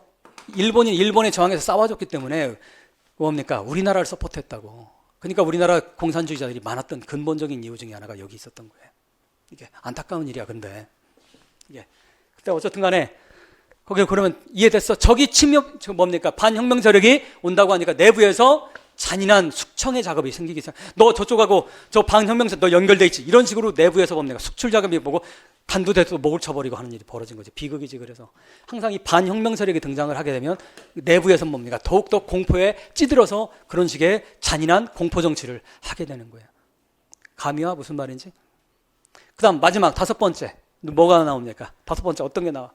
일본이 일본에 저항해서 싸워줬기 때문에 뭡니까? 우리나라를 서포트했다고. 그러니까 우리나라 공산주의자들이 많았던 근본적인 이유 중에 하나가 여기 있었던 거예요. 이게 안타까운 일이야. 근데 이게 그때 어쨌든 간에 거기 그러면 이해됐어? 적이 침입, 뭡니까? 반혁명 세력이 온다고 하니까 내부에서 잔인한 숙청의 작업이 생기기 시작. 너 저쪽하고 저 반혁명세 너 연결돼 있지. 이런 식으로 내부에서 뭡니까? 숙출 작업이 보고 간두대도 목을 쳐버리고 하는 일이 벌어진 거지. 비극이지. 그래서 항상 이 반혁명 세력이 등장을 하게 되면 내부에서 뭡니까? 더욱더 공포에 찌들어서 그런 식의 잔인한 공포 정치를 하게 되는 거예요. 감이 와? 무슨 말인지? 그 다음 마지막 다섯 번째. 뭐가 나옵니까? 다섯 번째 어떤 게 나와?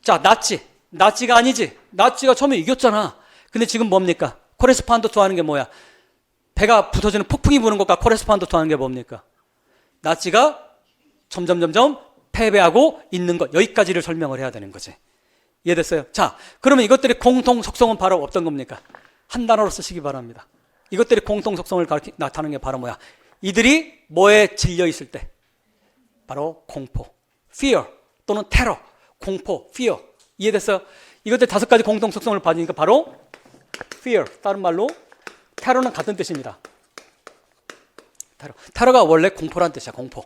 자, 나치. 나치가 아니지. 나치가 처음에 이겼잖아. 근데 지금 뭡니까? 코레스판도트 하는 게 뭐야? 배가 부서지는 폭풍이 부는 것과 코레스판도트 하는 게 뭡니까? 나치가 점점 패배하고 있는 것. 여기까지를 설명을 해야 되는 거지. 이해됐어요? 자, 그러면 이것들의 공통 속성은 바로 어떤 겁니까? 한 단어로 쓰시기 바랍니다. 이것들의 공통 속성을 나타내는 게 바로 뭐야? 이들이 뭐에 질려 있을 때? 바로 공포, fear 또는 테러, 공포, fear. 이해됐어요? 이것들 다섯 가지 공통 속성을 받으니까 바로 fear, 다른 말로 테러는 같은 뜻입니다. 테러가 원래 공포란 뜻이야. 공포.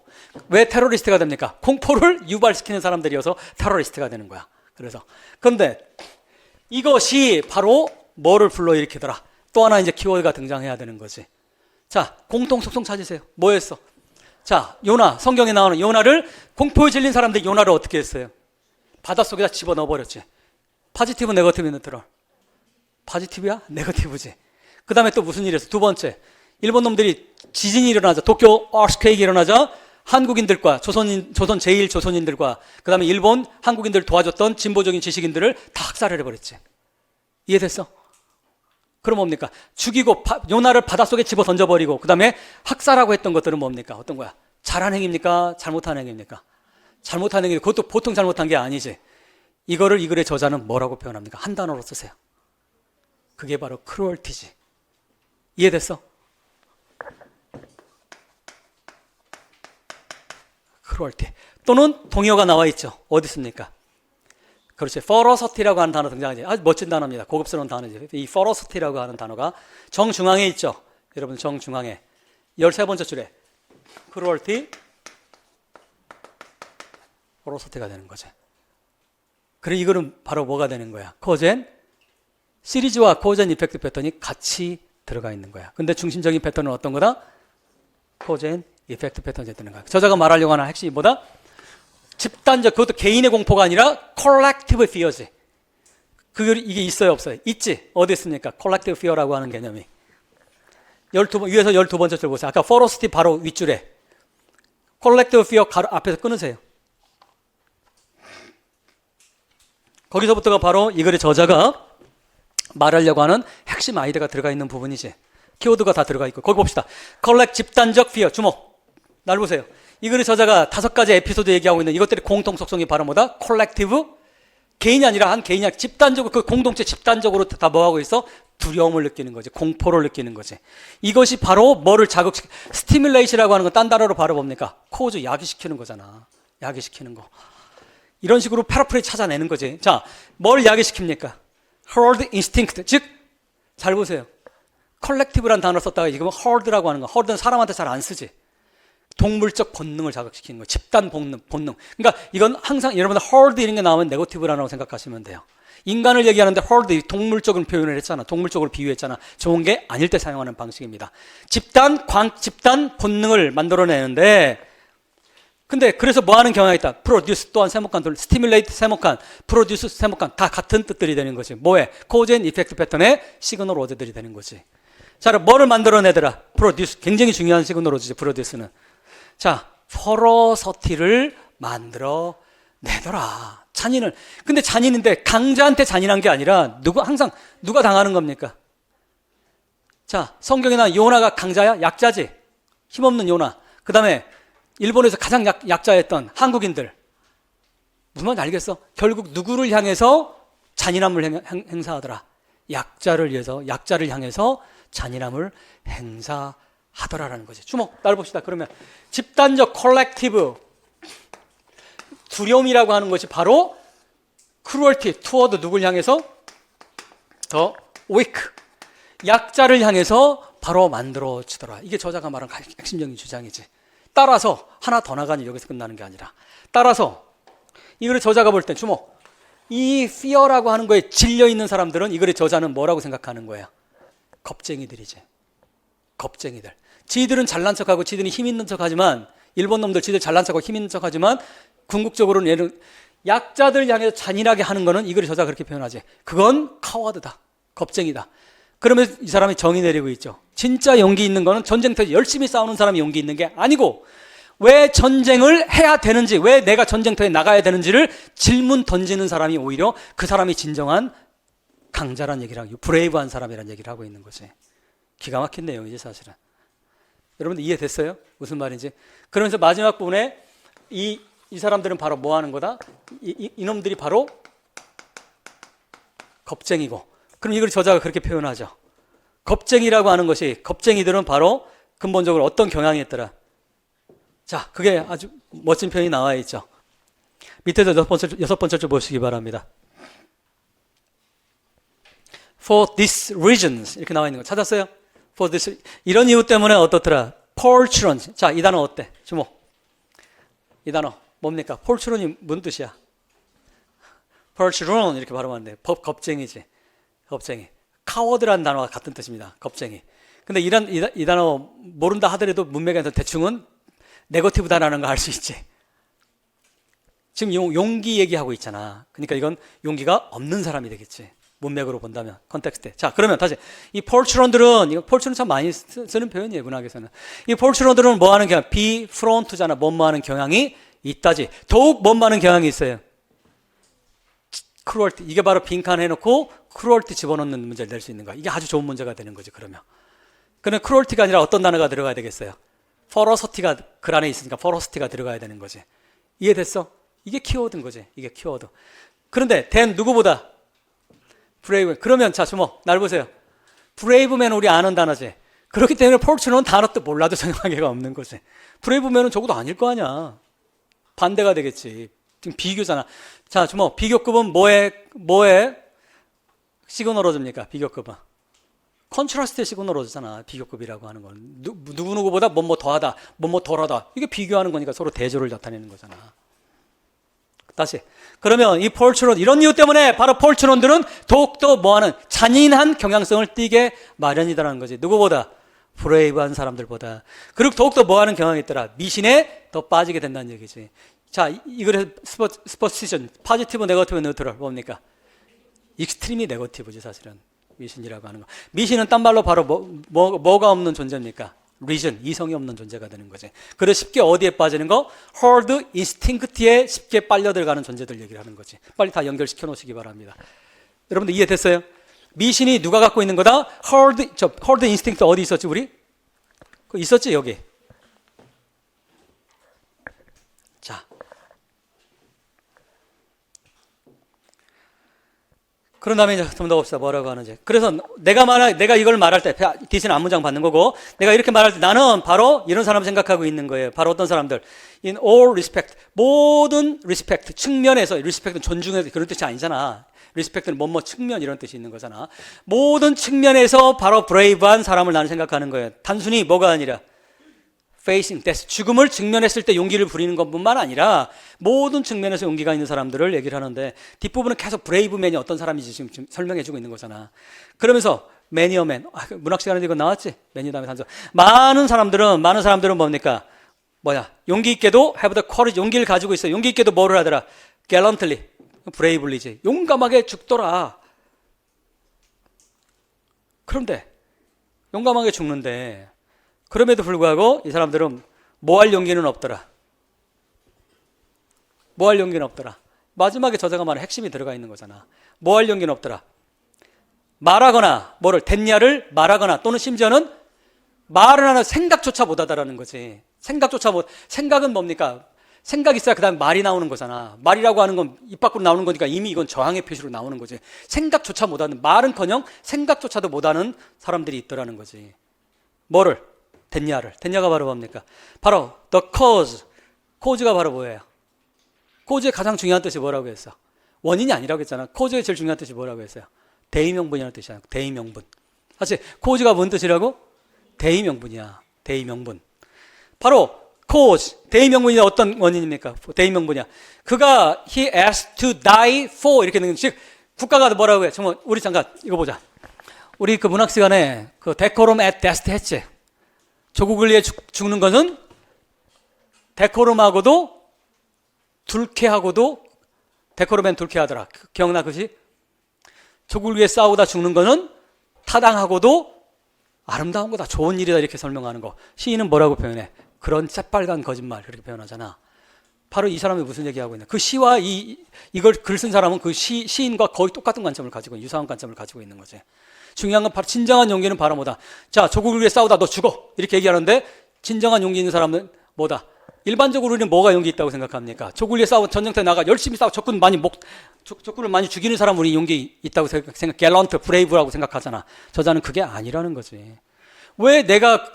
왜 테러리스트가 됩니까? 공포를 유발시키는 사람들이어서 테러리스트가 되는 거야. 그래서 그런데 이것이 바로 뭐를 불러일으키더라? 또 하나 이제 키워드가 등장해야 되는 거지. 자, 공통 속성 찾으세요. 뭐였어? 자, 요나, 성경에 나오는 요나를 공포에 질린 사람들이 요나를 어떻게 했어요? 바닷속에다 집어넣어버렸지. 파지티브, 네거티브는 들어. 파지티브야? 네거티브지. 그 다음에 또 무슨 일이 있어? 두 번째, 일본 놈들이 지진이 일어나자, 도쿄 어스케이크 일어나자 한국인들과 조선 제1조선인들과 그 다음에 일본 한국인들을 도와줬던 진보적인 지식인들을 다 학살을 해버렸지. 이해됐어? 그럼 뭡니까? 죽이고 요나를 바닷속에 집어 던져버리고 그 다음에 학살하고 했던 것들은 뭡니까? 어떤 거야? 잘한 행위입니까? 잘못한 행위입니까? 잘못한 행위, 그것도 보통 잘못한 게 아니지. 이거를 이 글의 저자는 뭐라고 표현합니까? 한 단어로 쓰세요. 그게 바로 크루얼티지. 이해됐어? 크루얼티. 또는 동의어가 나와 있죠. 어디 있습니까? 그렇지. ferocity라고 하는 단어 등장하지. 아주 멋진 단어입니다. 고급스러운 단어지. 이 ferocity라고 하는 단어가 정중앙에 있죠. 여러분 정중앙에 13번째 줄에 cruelty, ferocity가 되는 거죠. 그래 이거는 바로 뭐가 되는 거야? 코젠 시리즈와 코젠 이펙트 패턴이 같이 들어가 있는 거야. 근데 중심적인 패턴은 어떤 거다? 코젠 이펙트 패턴이 되는 거야. 저자가 말하려고 하는 핵심이 뭐다? 집단적, 그것도 개인의 공포가 아니라 collective fear지. 이게 있어요, 없어요? 있지. 어디 있습니까? collective fear라고 하는 개념이. 위에서 12번째 줄 보세요. 아까 ferocity 바로 윗줄에 collective fear 가로 앞에서 끊으세요. 거기서부터가 바로 이 글의 저자가 말하려고 하는 핵심 아이디어가 들어가 있는 부분이지. 키워드가 다 들어가 있고. 거기 봅시다. collect 집단적 fear. 주목. 날 보세요. 이 글의 저자가 5가지 에피소드 얘기하고 있는 이것들의 공통 속성이 바로 뭐다? 콜렉티브? 개인이 아니라 한 개인이 아니라 집단적으로, 그 공동체 집단적으로 다 뭐하고 있어? 두려움을 느끼는 거지. 공포를 느끼는 거지. 이것이 바로 뭐를 스티뮬레이션이라고 하는 건 딴 단어로 바로 뭡니까? 코즈, 야기시키는 거잖아. 야기시키는 거. 이런 식으로 패러프레이즈 찾아내는 거지. 자, 뭘 야기시킵니까? herd instinct. 즉, 잘 보세요. 컬렉티브란 단어를 썼다가 지금 herd라고 하는 거. herd는 사람한테 잘 안 쓰지. 동물적 본능을 자극시키는 거예요. 집단 본능. 그러니까 이건 항상 여러분들 herd 이런 게 나오면 네거티브라고 생각하시면 돼요. 인간을 얘기하는데 herd 동물적인 표현을 했잖아. 동물적으로 비유했잖아. 좋은 게 아닐 때 사용하는 방식입니다. 집단 본능을 만들어내는데 근데 그래서 뭐 하는 경향이 있다. produce 또한 세목간 돌, stimulate 세목간, produce 세목간 다 같은 뜻들이 되는 거지. 뭐에? cause and effect 패턴의 시그널 워드들이 되는 거지. 자, 그럼 뭐를 만들어내더라? produce. 굉장히 중요한 시그널 워드지, produce는. 자, ferocity를 만들어내더라. 잔인을. 근데 잔인인데 강자한테 잔인한 게 아니라 항상 누가 당하는 겁니까? 자, 성경에나 요나가 강자야? 약자지? 힘없는 요나. 그 다음에 일본에서 가장 약자였던 한국인들. 무슨 말인지 알겠어? 결국 누구를 향해서 잔인함을 행사하더라? 약자를 위해서, 약자를 향해서 잔인함을 행사하더라라는 거지. 주목, 날 봅시다. 그러면 집단적 컬렉티브 두려움이라고 하는 것이 바로 cruelty, toward 누굴 향해서? 더 weak, 약자를 향해서 바로 만들어지더라. 이게 저자가 말한 핵심적인 주장이지. 따라서 하나 더 나가니 여기서 끝나는 게 아니라 따라서 이거를 저자가 볼 때 주목, 이 fear라고 하는 거에 질려 있는 사람들은 이 글의 저자는 뭐라고 생각하는 거예요? 겁쟁이들이지. 겁쟁이들. 지들은 잘난 척하고 지들은 힘 있는 척하지만 일본 놈들 지들 잘난 척하고 힘 있는 척하지만 궁극적으로는 얘는 약자들 향해서 잔인하게 하는 거는 이 글의 저자가 그렇게 표현하지. 그건 카워드다. 겁쟁이다. 그러면 이 사람이 정의 내리고 있죠. 진짜 용기 있는 거는 전쟁터에 열심히 싸우는 사람이 용기 있는 게 아니고 왜 전쟁을 해야 되는지, 왜 내가 전쟁터에 나가야 되는지를 질문 던지는 사람이 오히려 그 사람이 진정한 강자란 얘기를 하고 브레이브한 사람이란 얘기를 하고 있는 거지. 기가 막힌 내용이지 사실은. 여러분들 이해됐어요? 무슨 말인지. 그러면서 마지막 부분에 이 사람들은 바로 뭐 하는 거다? 이놈들이 바로 겁쟁이고. 그럼 이걸 저자가 그렇게 표현하죠. 겁쟁이라고 하는 것이, 겁쟁이들은 바로 근본적으로 어떤 경향이 있더라? 자, 그게 아주 멋진 표현이 나와 있죠. 밑에서 여섯 번째 줄 보시기 바랍니다. For these reasons 이렇게 나와 있는 거 찾았어요? For this, 이런 이유 때문에 어떻더라? 폴추론. 자, 이 단어 어때? 주목. 이 단어 뭡니까? 폴추론이 무슨 뜻이야? 폴추론 이렇게 발음하는데 겁쟁이지. 겁쟁이. 카워드라는 단어와 같은 뜻입니다. 겁쟁이. 근데 이 단어 모른다 하더라도 문맥에서 대충은 네거티브다라는 거 알 수 있지. 지금 용기 얘기하고 있잖아. 그러니까 이건 용기가 없는 사람이 되겠지. 문맥으로 본다면, 컨텍스트에. 자, 그러면 다시. 이 폴추론들은, 이거 폴추론 참 많이 쓰는 표현이에요, 문학에서는. 이 폴추론들은 뭐 하는 경향? 비프론트잖아. 뭐뭐 하는 경향이 있다지. 더욱 뭐뭐 하는 경향이 있어요. 크루얼티. 이게 바로 빈칸해놓고 크루얼티 집어넣는 문제를 낼 수 있는 거야. 이게 아주 좋은 문제가 되는 거지, 그러면. 그러면 크루얼티가 아니라 어떤 단어가 들어가야 되겠어요? 퍼러서티가 그 안에 있으니까 퍼러서티가 들어가야 되는 거지. 이해됐어? 이게 키워드인 거지. 이게 키워드. 그런데 댄 누구보다? 브레이브. 그러면 자, 주목. 날 보세요. 브레이브맨은 우리 아는 단어지. 그렇기 때문에 폴추는 단어 뜻 몰라도 전혀 없는 거지. 브레이브맨은 적어도 아닐 거 아니야. 반대가 되겠지. 지금 비교잖아. 자, 주목. 비교급은 뭐에 시그널 어줍니까? 비교급은. 컨트라스트의 시그널 어주잖아. 비교급이라고 하는 건. 누구누구보다 뭐뭐 더하다, 뭐뭐 덜하다. 이게 비교하는 거니까 서로 대조를 나타내는 거잖아. 다시. 그러면 이 폴추론, 이런 이유 때문에 바로 폴추론들은 더욱더 뭐하는 잔인한 경향성을 띠게 마련이다라는 거지. 누구보다? 브레이브한 사람들보다. 그리고 더욱더 뭐하는 경향이 있더라? 미신에 더 빠지게 된다는 얘기지. 자, 이거를 스포시션, 포지티브, 네거티브, 뉴트럴 뭡니까? 익스트림이 네거티브지 사실은. 미신이라고 하는 거. 미신은 딴 말로 바로 뭐가 없는 존재입니까? 리전, 이성이 없는 존재가 되는 거지. 그래서 쉽게 어디에 빠지는 거? herd instinct에 쉽게 빨려 들어가는 존재들 얘기를 하는 거지. 빨리 다 연결시켜 놓으시기 바랍니다. 여러분들 이해됐어요? 미신이 누가 갖고 있는 거다? herd instinct 어디 있었지 우리? 있었지 여기. 자, 그런 다음에 이제 좀 더 봅시다. 뭐라고 하는지. 그래서 내가 이걸 말할 때, 디스는 앞문장 받는 거고, 내가 이렇게 말할 때 나는 바로 이런 사람 생각하고 있는 거예요. 바로 어떤 사람들. In all respect. 모든 respect. 측면에서, respect는 존중해서 그런 뜻이 아니잖아. respect는 뭐뭐 측면 이런 뜻이 있는 거잖아. 모든 측면에서 바로 brave한 사람을 나는 생각하는 거예요. 단순히 뭐가 아니라 facing death, 죽음을 직면했을 때 용기를 부리는 것뿐만 아니라 모든 측면에서 용기가 있는 사람들을 얘기를 하는데 뒷부분은 계속 브레이브맨이 어떤 사람인지 지금 설명해주고 있는 거잖아. 그러면서 매니어맨, 문학 시간에 이거 나왔지? 매니 다음에 단서. 많은 사람들은 뭡니까? 용기 있게도 have the courage, 용기를 가지고 있어. 용기 있게도 뭐를 하더라? gallantly, bravely지. 용감하게 죽더라. 그런데 용감하게 죽는데 그럼에도 불구하고 이 사람들은 뭐 할 용기는 없더라. 뭐 할 용기는 없더라. 마지막에 저자가 말한 핵심이 들어가 있는 거잖아. 뭐 할 용기는 없더라. 말하거나 됐냐를 말하거나 또는 심지어는 말을 하는 생각조차 못하다라는 거지. 생각은 뭡니까? 생각이 있어야 그 다음 말이 나오는 거잖아. 말이라고 하는 건 입 밖으로 나오는 거니까 이미 이건 저항의 표시로 나오는 거지. 생각조차 못하는, 말은커녕 생각조차도 못하는 사람들이 있더라는 거지. 됐냐가 바로 뭡니까? 바로 the cause가 바로 뭐예요? cause의 가장 중요한 뜻이 뭐라고 했어? 원인이 아니라고 했잖아. cause의 제일 중요한 뜻이 뭐라고 했어요? 대의명분이라는 뜻이잖아. 대의명분. 사실 cause가 뭔 뜻이라고? 대의명분이야. 대의명분. 바로 cause. 대의명분이 어떤 원인입니까? 대의명분이야. 그가 he asked to die for 이렇게 되는 즉 국가가 뭐라고 해? 정말 우리 잠깐 이거 보자. 우리 그 문학 시간에 그 decorum at death 했지. 조국을 위해 죽는 것은 데코름하고도 불쾌하고도 데코름엔 불쾌하더라. 기억나 그지? 조국을 위해 싸우다 죽는 것은 타당하고도 아름다운 거다. 좋은 일이다. 이렇게 설명하는 거. 시인은 뭐라고 표현해? 그런 새빨간 거짓말 그렇게 표현하잖아. 바로 이 사람이 무슨 얘기하고 있냐. 그 시와 이걸 글 쓴 사람은 그 시인과 거의 똑같은 관점을 가지고 유사한 관점을 가지고 있는 거지. 중요한 건 바로 진정한 용기는 바로 뭐다. 자, 조국을 위해 싸우다 너 죽어. 이렇게 얘기하는데 진정한 용기 있는 사람은 뭐다. 일반적으로 우리는 뭐가 용기 있다고 생각합니까? 조국을 위해 싸워 전쟁터에 나가 열심히 싸워 적군을 많이 죽이는 사람 우리 용기 있다고 생각 갤런트, 브레이브라고 생각하잖아. 저자는 그게 아니라는 거지. 왜 내가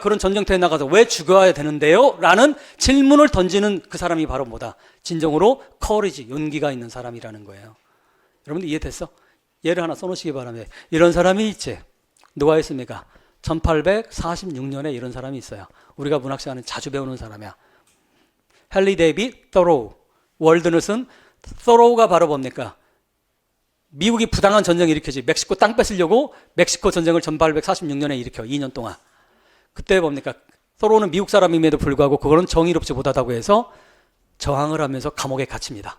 그런 전쟁터에 나가서 왜 죽어야 되는데요? 라는 질문을 던지는 그 사람이 바로 뭐다? 진정으로 커리지, 용기가 있는 사람이라는 거예요. 여러분들 이해됐어? 예를 하나 써놓으시기 바랍니다. 이런 사람이 있지. 누가 있습니까? 1846년에 이런 사람이 있어요. 우리가 문학 시간에 자주 배우는 사람이야. 헨리 데이빗 thoreau. 월드넛은 thoreau가 바로 뭡니까? 미국이 부당한 전쟁을 일으키지. 멕시코 땅 뺏으려고 멕시코 전쟁을 1846년에 일으켜. 2년 동안. 그때 뭡니까? thoreau는 미국 사람임에도 불구하고 그거는 정의롭지 못하다고 해서 저항을 하면서 감옥에 갇힙니다.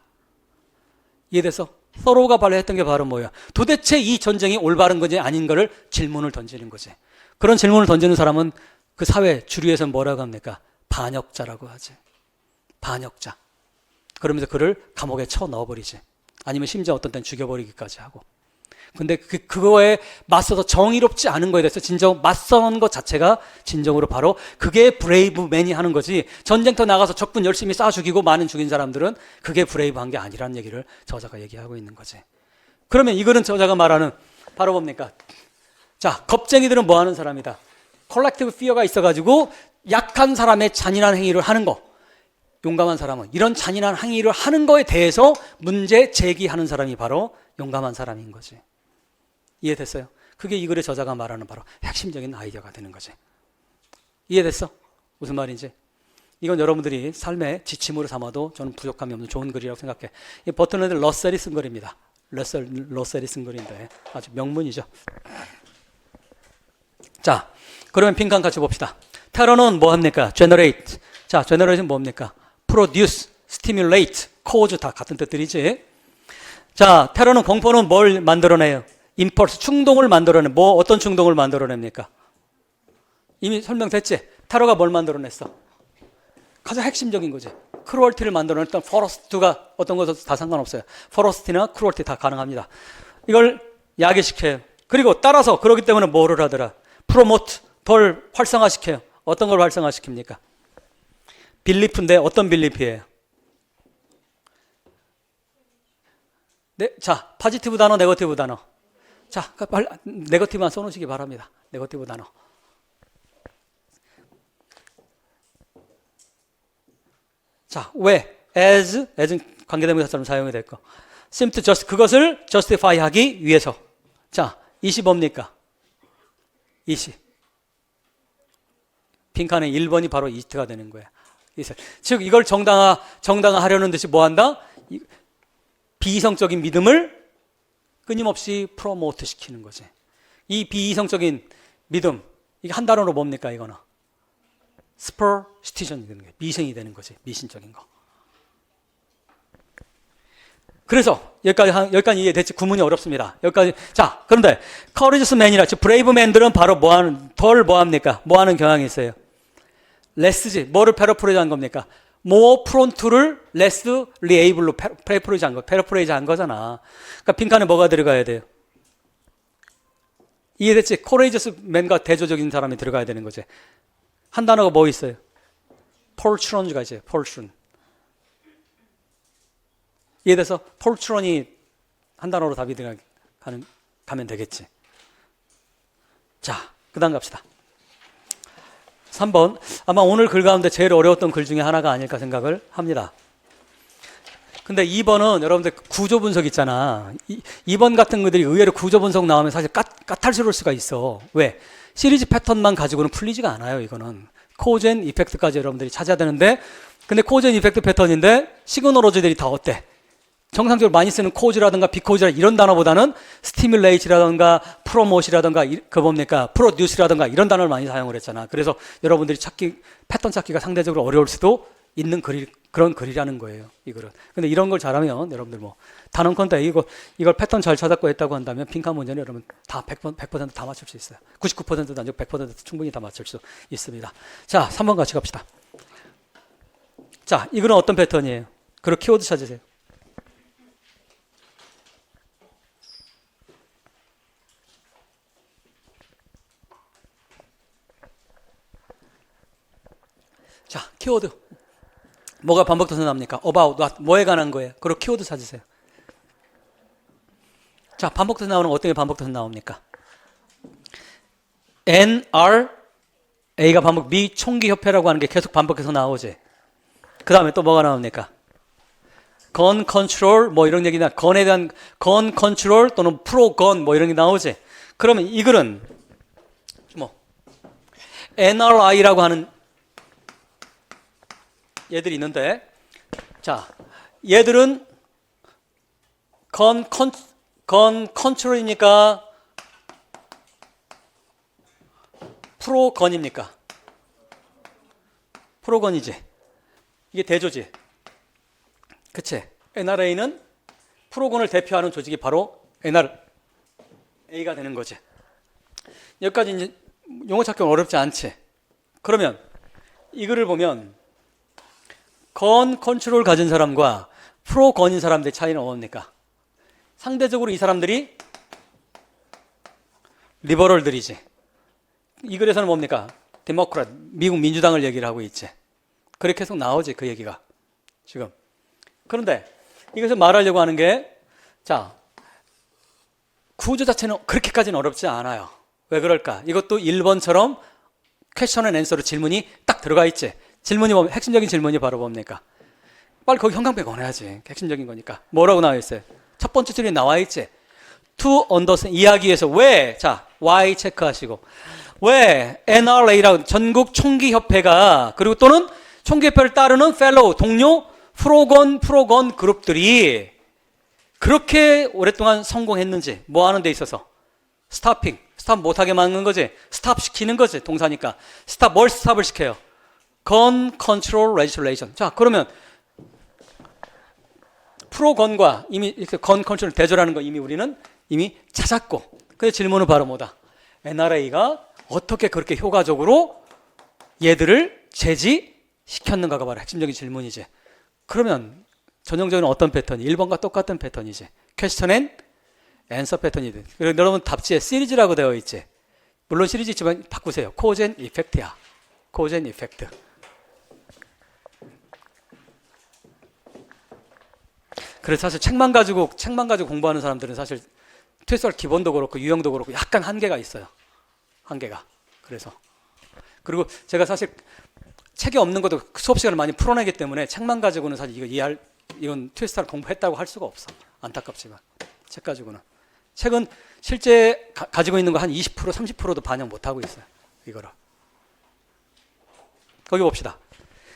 이해됐어? thoreau가 발휘했던 게 바로 뭐야? 도대체 이 전쟁이 올바른 건지 아닌가를 질문을 던지는 거지. 그런 질문을 던지는 사람은 그 사회 주류에서는 뭐라고 합니까? 반역자라고 하지. 반역자. 그러면서 그를 감옥에 쳐 넣어버리지. 아니면 심지어 어떤 때는 죽여버리기까지 하고. 근데 그거에 맞서서 정의롭지 않은 거에 대해서 진정 맞서는 것 자체가 진정으로 바로 그게 브레이브맨이 하는 거지. 전쟁터 나가서 적군 열심히 쏴 죽이고 많은 죽인 사람들은 그게 브레이브한 게 아니라는 얘기를 저자가 얘기하고 있는 거지. 그러면 이거는 저자가 말하는 바로 뭡니까? 자, 겁쟁이들은 뭐 하는 사람이다? 콜렉티브 피어가 있어가지고 약한 사람의 잔인한 행위를 하는 거. 용감한 사람은 이런 잔인한 행위를 하는 거에 대해서 문제 제기하는 사람이 바로 용감한 사람인 거지. 이해됐어요? 그게 이 글의 저자가 말하는 바로 핵심적인 아이디어가 되는 거지. 이해됐어? 무슨 말인지? 이건 여러분들이 삶의 지침으로 삼아도 저는 부족함이 없는 좋은 글이라고 생각해. 이 버트널드 러셀이 쓴 글입니다. 러셀이 쓴 글인데 아주 명문이죠. 자, 그러면 빈칸 같이 봅시다. 테러는 뭐 합니까? generate. 자, generate는 뭡니까? produce, stimulate, cause 다 같은 뜻들이지. 자, 테러는 공포는 뭘 만들어내요? impulse, 충동을 만들어내. 뭐 어떤 충동을 만들어냅니까? 이미 설명됐지? 테러가 뭘 만들어냈어? 가장 핵심적인 거지. 크루얼티를 만들어냈던 포러스트가 어떤 것도 다 상관없어요. 포러스트나 크루얼티 다 가능합니다. 이걸 야기시켜요. 그리고 따라서 그러기 때문에 뭐를 하더라? 프로모트, 덜 활성화시켜요. 어떤 걸 활성화시킵니까? 빌리프인데 어떤 빌리프예요? 네, 자, 파지티브 단어, 네거티브 단어. 자, 네거티브만 써놓으시기 바랍니다. 네거티브 단어. 자, 왜? as는 관계대명사처럼 사용이 됐고, seem to just 그것을 justify 하기 위해서. 자, 20 뭡니까? 20. 빈칸의 1번이 바로 이트가 되는 거야. 즉 이걸 정당화하려는 듯이 뭐 한다? 비이성적인 믿음을 끊임없이 프로모트 시키는 거지. 이 비이성적인 믿음, 이게 한 단어로 뭡니까 이거는? 스퍼스티션이 되는 거예요. 미생이 되는 거지. 미신적인 거. 그래서 여기까지 이해됐지? 구문이 어렵습니다. 여기까지. 자, 그런데 courageous man이라 즉 브레이브 맨들은 바로 덜 뭐합니까? 뭐하는 경향이 있어요? less지. 뭐를 패러프레이즈 한 겁니까? more prone to를 lessly able로 패러프레이즈 한 거잖아. 그러니까 빈칸에 뭐가 들어가야 돼요? 이해됐지? courageous man과 대조적인 사람이 들어가야 되는 거지. 한 단어가 뭐 있어요? poltron가 있어요. poltron. 이해돼서 poltron이 한 단어로 답이 가면 되겠지. 자, 그 다음 갑시다. 3번. 아마 오늘 글 가운데 제일 어려웠던 글 중에 하나가 아닐까 생각을 합니다. 근데 2번은 여러분들 구조 분석 있잖아. 2번 같은 것들이 의외로 구조 분석 나오면 사실 까탈스러울 수가 있어. 왜? 시리즈 패턴만 가지고는 풀리지가 않아요. 이거는 코젠 이펙트까지 여러분들이 찾아야 되는데, 근데 코젠 이펙트 패턴인데 시그널로즈들이 다 어때? 정상적으로 많이 쓰는 코즈라든가 비코즈라 이런 단어보다는 스티뮬레이트라든가 프로모시라든가 그 뭡니까 프로듀스라든가 이런 단어를 많이 사용을 했잖아. 그래서 여러분들이 패턴 찾기가 상대적으로 어려울 수도 있는 그런 글이라는 거예요, 이 글은. 근데 이런 걸 잘하면 여러분들 뭐 단언컨대 이걸 패턴 잘 찾았고 했다고 한다면 빈칸 문제는 여러분 다 100%다 맞출 수 있어요. 99%도 아니고 100% 충분히 다 맞출 수 있습니다. 자, 3번 같이 갑시다. 자, 이 글은 어떤 패턴이에요? 그리고 키워드 찾으세요. 자, 키워드. 뭐가 반복돼서 나옵니까? about, what, 뭐에 관한 거예요? 그리고 키워드 찾으세요. 자, 반복돼서 나오는 거 어떤 게 반복돼서 나옵니까? NR, A가 반복, 미 총기협회라고 하는 게 계속 반복해서 나오지. 그 다음에 또 뭐가 나옵니까? 건 컨트롤, 뭐 이런 얘기나, 건에 대한 건 컨트롤 또는 프로 건 뭐 이런 게 나오지. 그러면 이 글은 뭐 NRI라고 하는 얘들이 있는데, 자, 얘들은 건 컨트롤입니까? 프로건입니까? 프로건이지. 이게 대조지. 그치? NRA는 프로건을 대표하는 조직이 바로 NRA가 되는 거지. 여기까지 이제 용어 찾기는 어렵지 않지. 그러면 이 글을 보면 건 컨트롤 가진 사람과 프로건인 사람들의 차이는 뭡니까? 상대적으로 이 사람들이 리버럴들이지. 이 글에서는 뭡니까? 데모크라 미국 민주당을 얘기를 하고 있지. 그렇게 계속 나오지, 그 얘기가 지금. 그런데 이것을 말하려고 하는 게, 자, 구조 자체는 그렇게까지는 어렵지 않아요. 왜 그럴까? 이것도 1번처럼 퀘스천 앤 앤서로 질문이 딱 들어가 있지. 질문이 뭐 핵심적인 질문이 바로 뭡니까? 빨리 거기 형광펜 꺼내야지. 핵심적인 거니까. 뭐라고 나와 있어요? 첫 번째 줄에 나와 있지. To understand, 이해하기 위해서 왜? 자, why 체크하시고. 왜 NRA라고 전국 총기협회가, 그리고 또는 총기협회를 따르는 fellow, 동료, 프로건 그룹들이 그렇게 오랫동안 성공했는지, 뭐 하는 데 있어서? 스탑 못하게 막는 거지. 스탑 시키는 거지, 동사니까. 뭘 스탑을 시켜요? 건 컨트롤 레지슬레이션. 자, 그러면 프로건과 이미 이렇게 건 컨트롤 대조라는 거 우리는 이미 찾았고, 그 질문은 바로 뭐다? NRA가 어떻게 그렇게 효과적으로 얘들을 제지시켰는가가 바로 핵심적인 질문이지. 그러면 전형적인 어떤 패턴이 1번과 똑같은 패턴이지. 퀘스천 앤 앤서 패턴이든. 그리고 여러분 답지에 시리즈라고 되어 있지. 물론 시리즈 있지만 바꾸세요. 코즈 앤 이펙트야. 코즈 앤 이펙트. 그래서 사실 책만 가지고 공부하는 사람들은 사실 트위스트 기본도 그렇고 유형도 그렇고 약간 한계가 있어요. 한계가. 그래서 그리고 제가 사실 책이 없는 것도 수업 시간을 많이 풀어내기 때문에 책만 가지고는 사실 이건 트위스트를 공부했다고 할 수가 없어. 안타깝지만 책 가지고는. 책은 실제 가지고 있는 거 한 20% 30%도 반영 못 하고 있어요. 이거라. 거기 봅시다.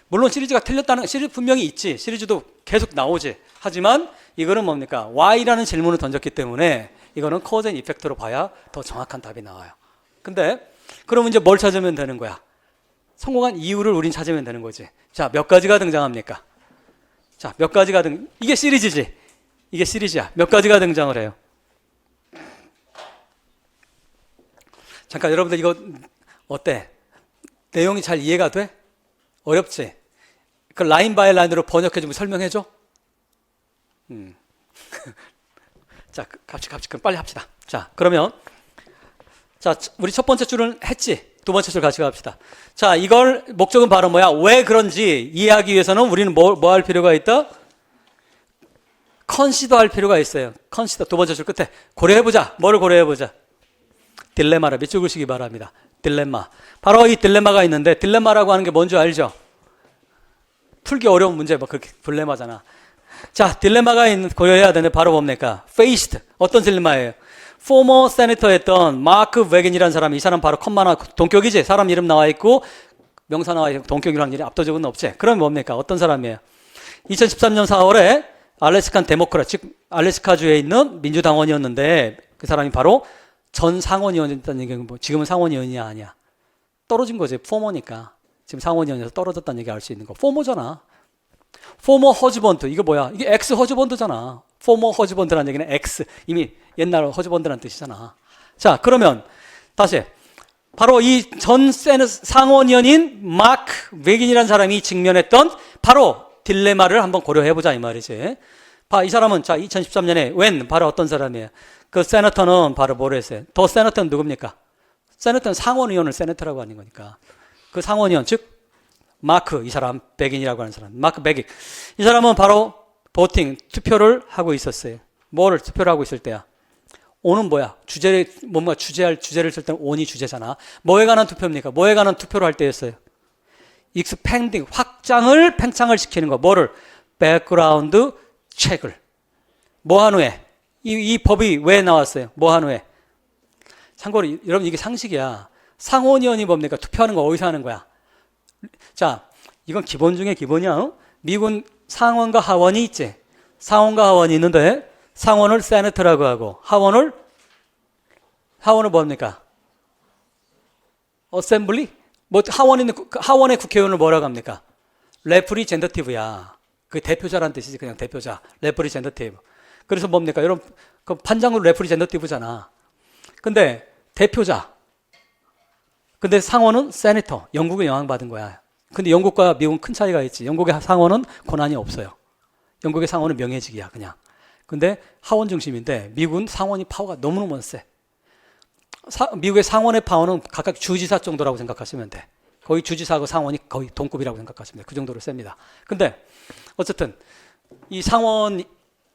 물론 시리즈가 틀렸다는, 시리즈 분명히 있지. 시리즈도 계속 나오지. 하지만 이거는 뭡니까? Why라는 질문을 던졌기 때문에 이거는 cause and effect로 봐야 더 정확한 답이 나와요. 근데 그러면 이제 뭘 찾으면 되는 거야? 성공한 이유를 우린 찾으면 되는 거지. 자, 몇 가지가 등장합니까? 자, 몇 가지가 이게 시리즈지. 이게 시리즈야. 몇 가지가 등장을 해요. 잠깐 여러분들 이거 어때? 내용이 잘 이해가 돼? 어렵지? 그 라인 바이 라인으로 번역해주면 설명해줘? 자, 갑시다. 그럼 빨리 합시다. 자, 그러면 자, 우리 첫 번째 줄은 했지? 두 번째 줄 같이 갑시다. 자, 이걸 목적은 바로 뭐야? 왜 그런지 이해하기 위해서는 우리는 뭐 할 필요가 있다? 컨시더 할 필요가 있어요. 컨시더 두 번째 줄 끝에 고려해보자. 뭐를 고려해보자? 딜레마를 밑줄 그시기 바랍니다. 딜레마. 바로 이 딜레마가 있는데, 딜레마라고 하는 게 뭔지 알죠? 풀기 어려운 문제, 뭐 그렇게 딜레마잖아. 자, 딜레마가 고려해야 되는데 바로 뭡니까? faced. 어떤 딜레마예요? 포머 세네터였던 마크 베겐이라는 사람이, 이 사람 바로 컴마나 동격이지. 사람 이름 나와 있고 명사나와의 동격일 확률이 압도적은 없지. 그럼 뭡니까? 어떤 사람이에요? 2013년 4월에 알래스칸 데모크라, 즉 알래스카주에 있는 민주당원이었는데 그 사람이 바로 전 상원의원이었다는 얘기는 뭐 지금은 상원의원이냐 아니야. 떨어진 거지. 포머니까. 지금 상원의원에서 떨어졌다는 얘기 알 수 있는 거. 포머잖아. 포머 허즈번드. 이거 뭐야? 이게 엑스 허즈번드잖아. 포머 허즈번드라는 얘기는 엑스. 이미 옛날 허즈번드라는 뜻이잖아. 자, 그러면 다시 바로 이 전 상원의원인 마크 웨긴이라는 사람이 직면했던 바로 딜레마를 한번 고려해보자 이 말이지. 이 사람은 자 2013년에 웬 바로 어떤 사람이에요? 그 세너터는 바로 뭐를 했어요? 더 세너터는 누굽니까? 세너터는 상원의원을 세너터라고 하는 거니까 그 상원의원 즉 마크 이 사람 백인이라고 하는 사람 마크 백인 이 사람은 바로 보팅 투표를 하고 있었어요. 뭐를 투표를 하고 있을 때야? 오는 뭐야? 주제를 뭔가 주제를 쓸 때는 on이 주제잖아. 뭐에 관한 투표입니까? 뭐에 관한 투표를 할 때였어요? expanding 확장을 팽창을 시키는 거. 뭐를? background check을 뭐 한 후에 이 법이 왜 나왔어요? 뭐 한 후에? 참고로 여러분 이게 상식이야. 상원의원이 뭡니까? 투표하는 거 어디서 하는 거야? 자, 이건 기본 중에 기본이야. 어? 미군 상원과 하원이 있지. 상원과 하원이 있는데 상원을 세네터라고 하고 하원을 뭡니까? 어셈블리? 뭐 하원의 국회의원을 뭐라고 합니까? 레프리젠더티브야. 그 대표자란 뜻이지 그냥 대표자. 레프리젠더티브. 그래서 뭡니까? 여러분 그 판장으로 레프리젠더티브잖아. 근데 대표자. 근데 상원은 세네터. 영국에 영향받은 거야. 근데 영국과 미국은 큰 차이가 있지. 영국의 상원은 권한이 없어요. 영국의 상원은 명예직이야 그냥. 근데 하원 중심인데 미국은 상원이 파워가 너무너무 세. 미국의 상원의 파워는 각각 주지사 정도라고 생각하시면 돼. 거의 주지사하고 상원이 거의 동급이라고 생각하시면 돼. 그 정도로 셉니다. 근데 어쨌든 이 상원이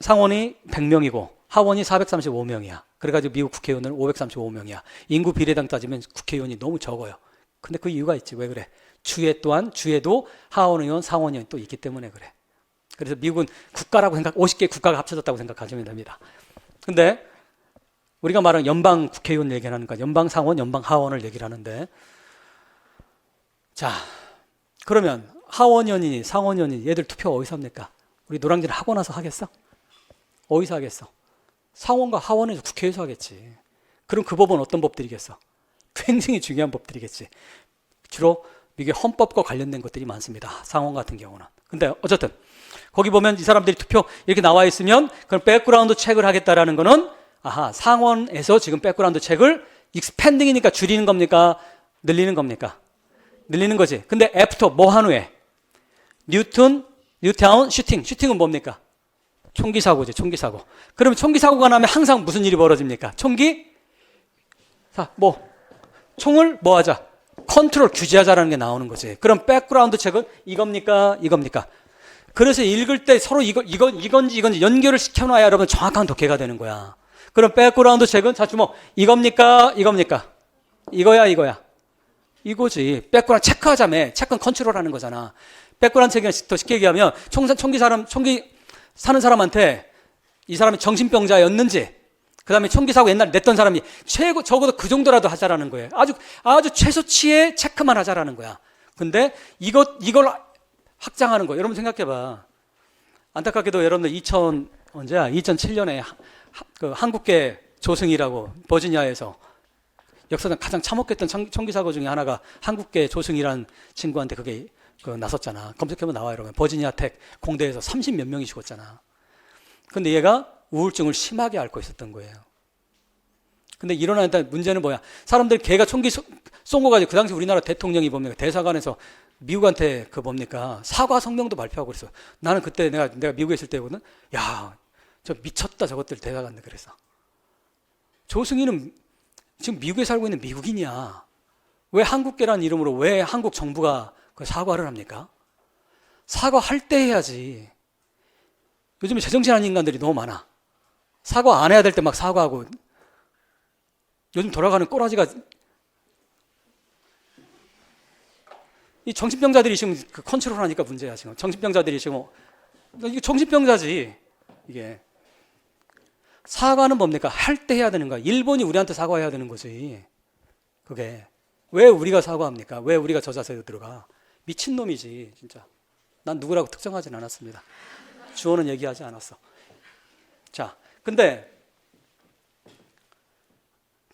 100명이고 하원이 435명이야. 그래가지고 미국 국회의원은 535명이야. 인구 비례당 따지면 국회의원이 너무 적어요. 근데 그 이유가 있지. 왜 그래? 주에도 하원의원, 상원의원이 또 있기 때문에 그래. 그래서 미국은 국가라고 50개 국가가 합쳐졌다고 생각하시면 됩니다. 근데 우리가 말하는 연방 국회의원 얘기를 하는 거야. 연방 상원, 연방 하원을 얘기를 하는데 자, 그러면 하원의원이니 상원의원이니 얘들 투표 어디서 합니까? 우리 노량진 하고 나서 하겠어? 어디서 하겠어? 상원과 하원에서 국회에서 하겠지. 그럼 그 법은 어떤 법들이겠어? 굉장히 중요한 법들이겠지. 주로 미국의 헌법과 관련된 것들이 많습니다. 상원 같은 경우는. 근데 어쨌든 거기 보면 이 사람들이 투표 이렇게 나와 있으면 그럼 백그라운드 체크를 하겠다라는 거는 상원에서 지금 백그라운드 체크를 익스펜딩이니까 줄이는 겁니까? 늘리는 겁니까? 늘리는 거지. 근데 애프터 뭐 한 후에? 뉴타운 슈팅은 뭡니까? 총기 사고지, 총기 사고. 그러면 총기 사고가 나면 항상 무슨 일이 벌어집니까? 총을 뭐 하자? 컨트롤, 규제하자라는 게 나오는 거지. 그럼 백그라운드 체크는 이겁니까? 그래서 읽을 때 서로 이건지 연결을 시켜놔야 여러분 정확한 독해가 되는 거야. 그럼 백그라운드 체크는 자 주목 이겁니까? 이거야? 이거지. 백그라운드 체크하자며. 체크는 컨트롤하는 거잖아. 백그라운드 체크는 더 쉽게 얘기하면 총기 사는 사람한테 이 사람이 정신병자였는지 그 다음에 총기 사고 옛날에 냈던 사람이 적어도 그 정도라도 하자라는 거예요. 아주 최소치의 체크만 하자라는 거야. 근데 이걸 확장하는 거예요. 여러분 생각해봐. 안타깝게도 여러분들 2007년에 그 한국계 조승이라고 버지니아에서 역사상 가장 참혹했던 총기 사고 중에 하나가 한국계 조승이라는 친구한테 그게 나섰잖아. 검색해보면 나와요. 여러분. 버지니아 텍 공대에서 30몇 명이 죽었잖아. 근데 얘가 우울증을 심하게 앓고 있었던 거예요. 근데 일어나는 문제는 뭐야? 사람들 걔가 총기 쏜 거 가지고 그 당시 우리나라 대통령이 뭡니까? 대사관에서 미국한테 사과 성명도 발표하고 그랬어. 나는 그때 내가 미국에 있을 때거든. 야, 저 미쳤다 저것들 대사관들 그랬어. 조승희는 지금 미국에 살고 있는 미국인이야. 왜 한국계라는 이름으로 왜 한국 정부가 그 사과를 합니까? 사과할 때 해야지. 요즘에 제정신 아닌 인간들이 너무 많아. 사과 안 해야 될 때 막 사과하고. 요즘 돌아가는 꼬라지가 이 정신병자들이 지금 그 컨트롤하니까 문제야 지금. 정신병자들이 지금 이게 정신병자지 이게. 사과는 뭡니까? 할 때 해야 되는 거야. 일본이 우리한테 사과해야 되는 거지. 그게 왜 우리가 사과합니까? 왜 우리가 저 자세로 들어가? 미친놈이지 진짜. 난 누구라고 특정하진 않았습니다. 주어는 얘기하지 않았어. 자, 근데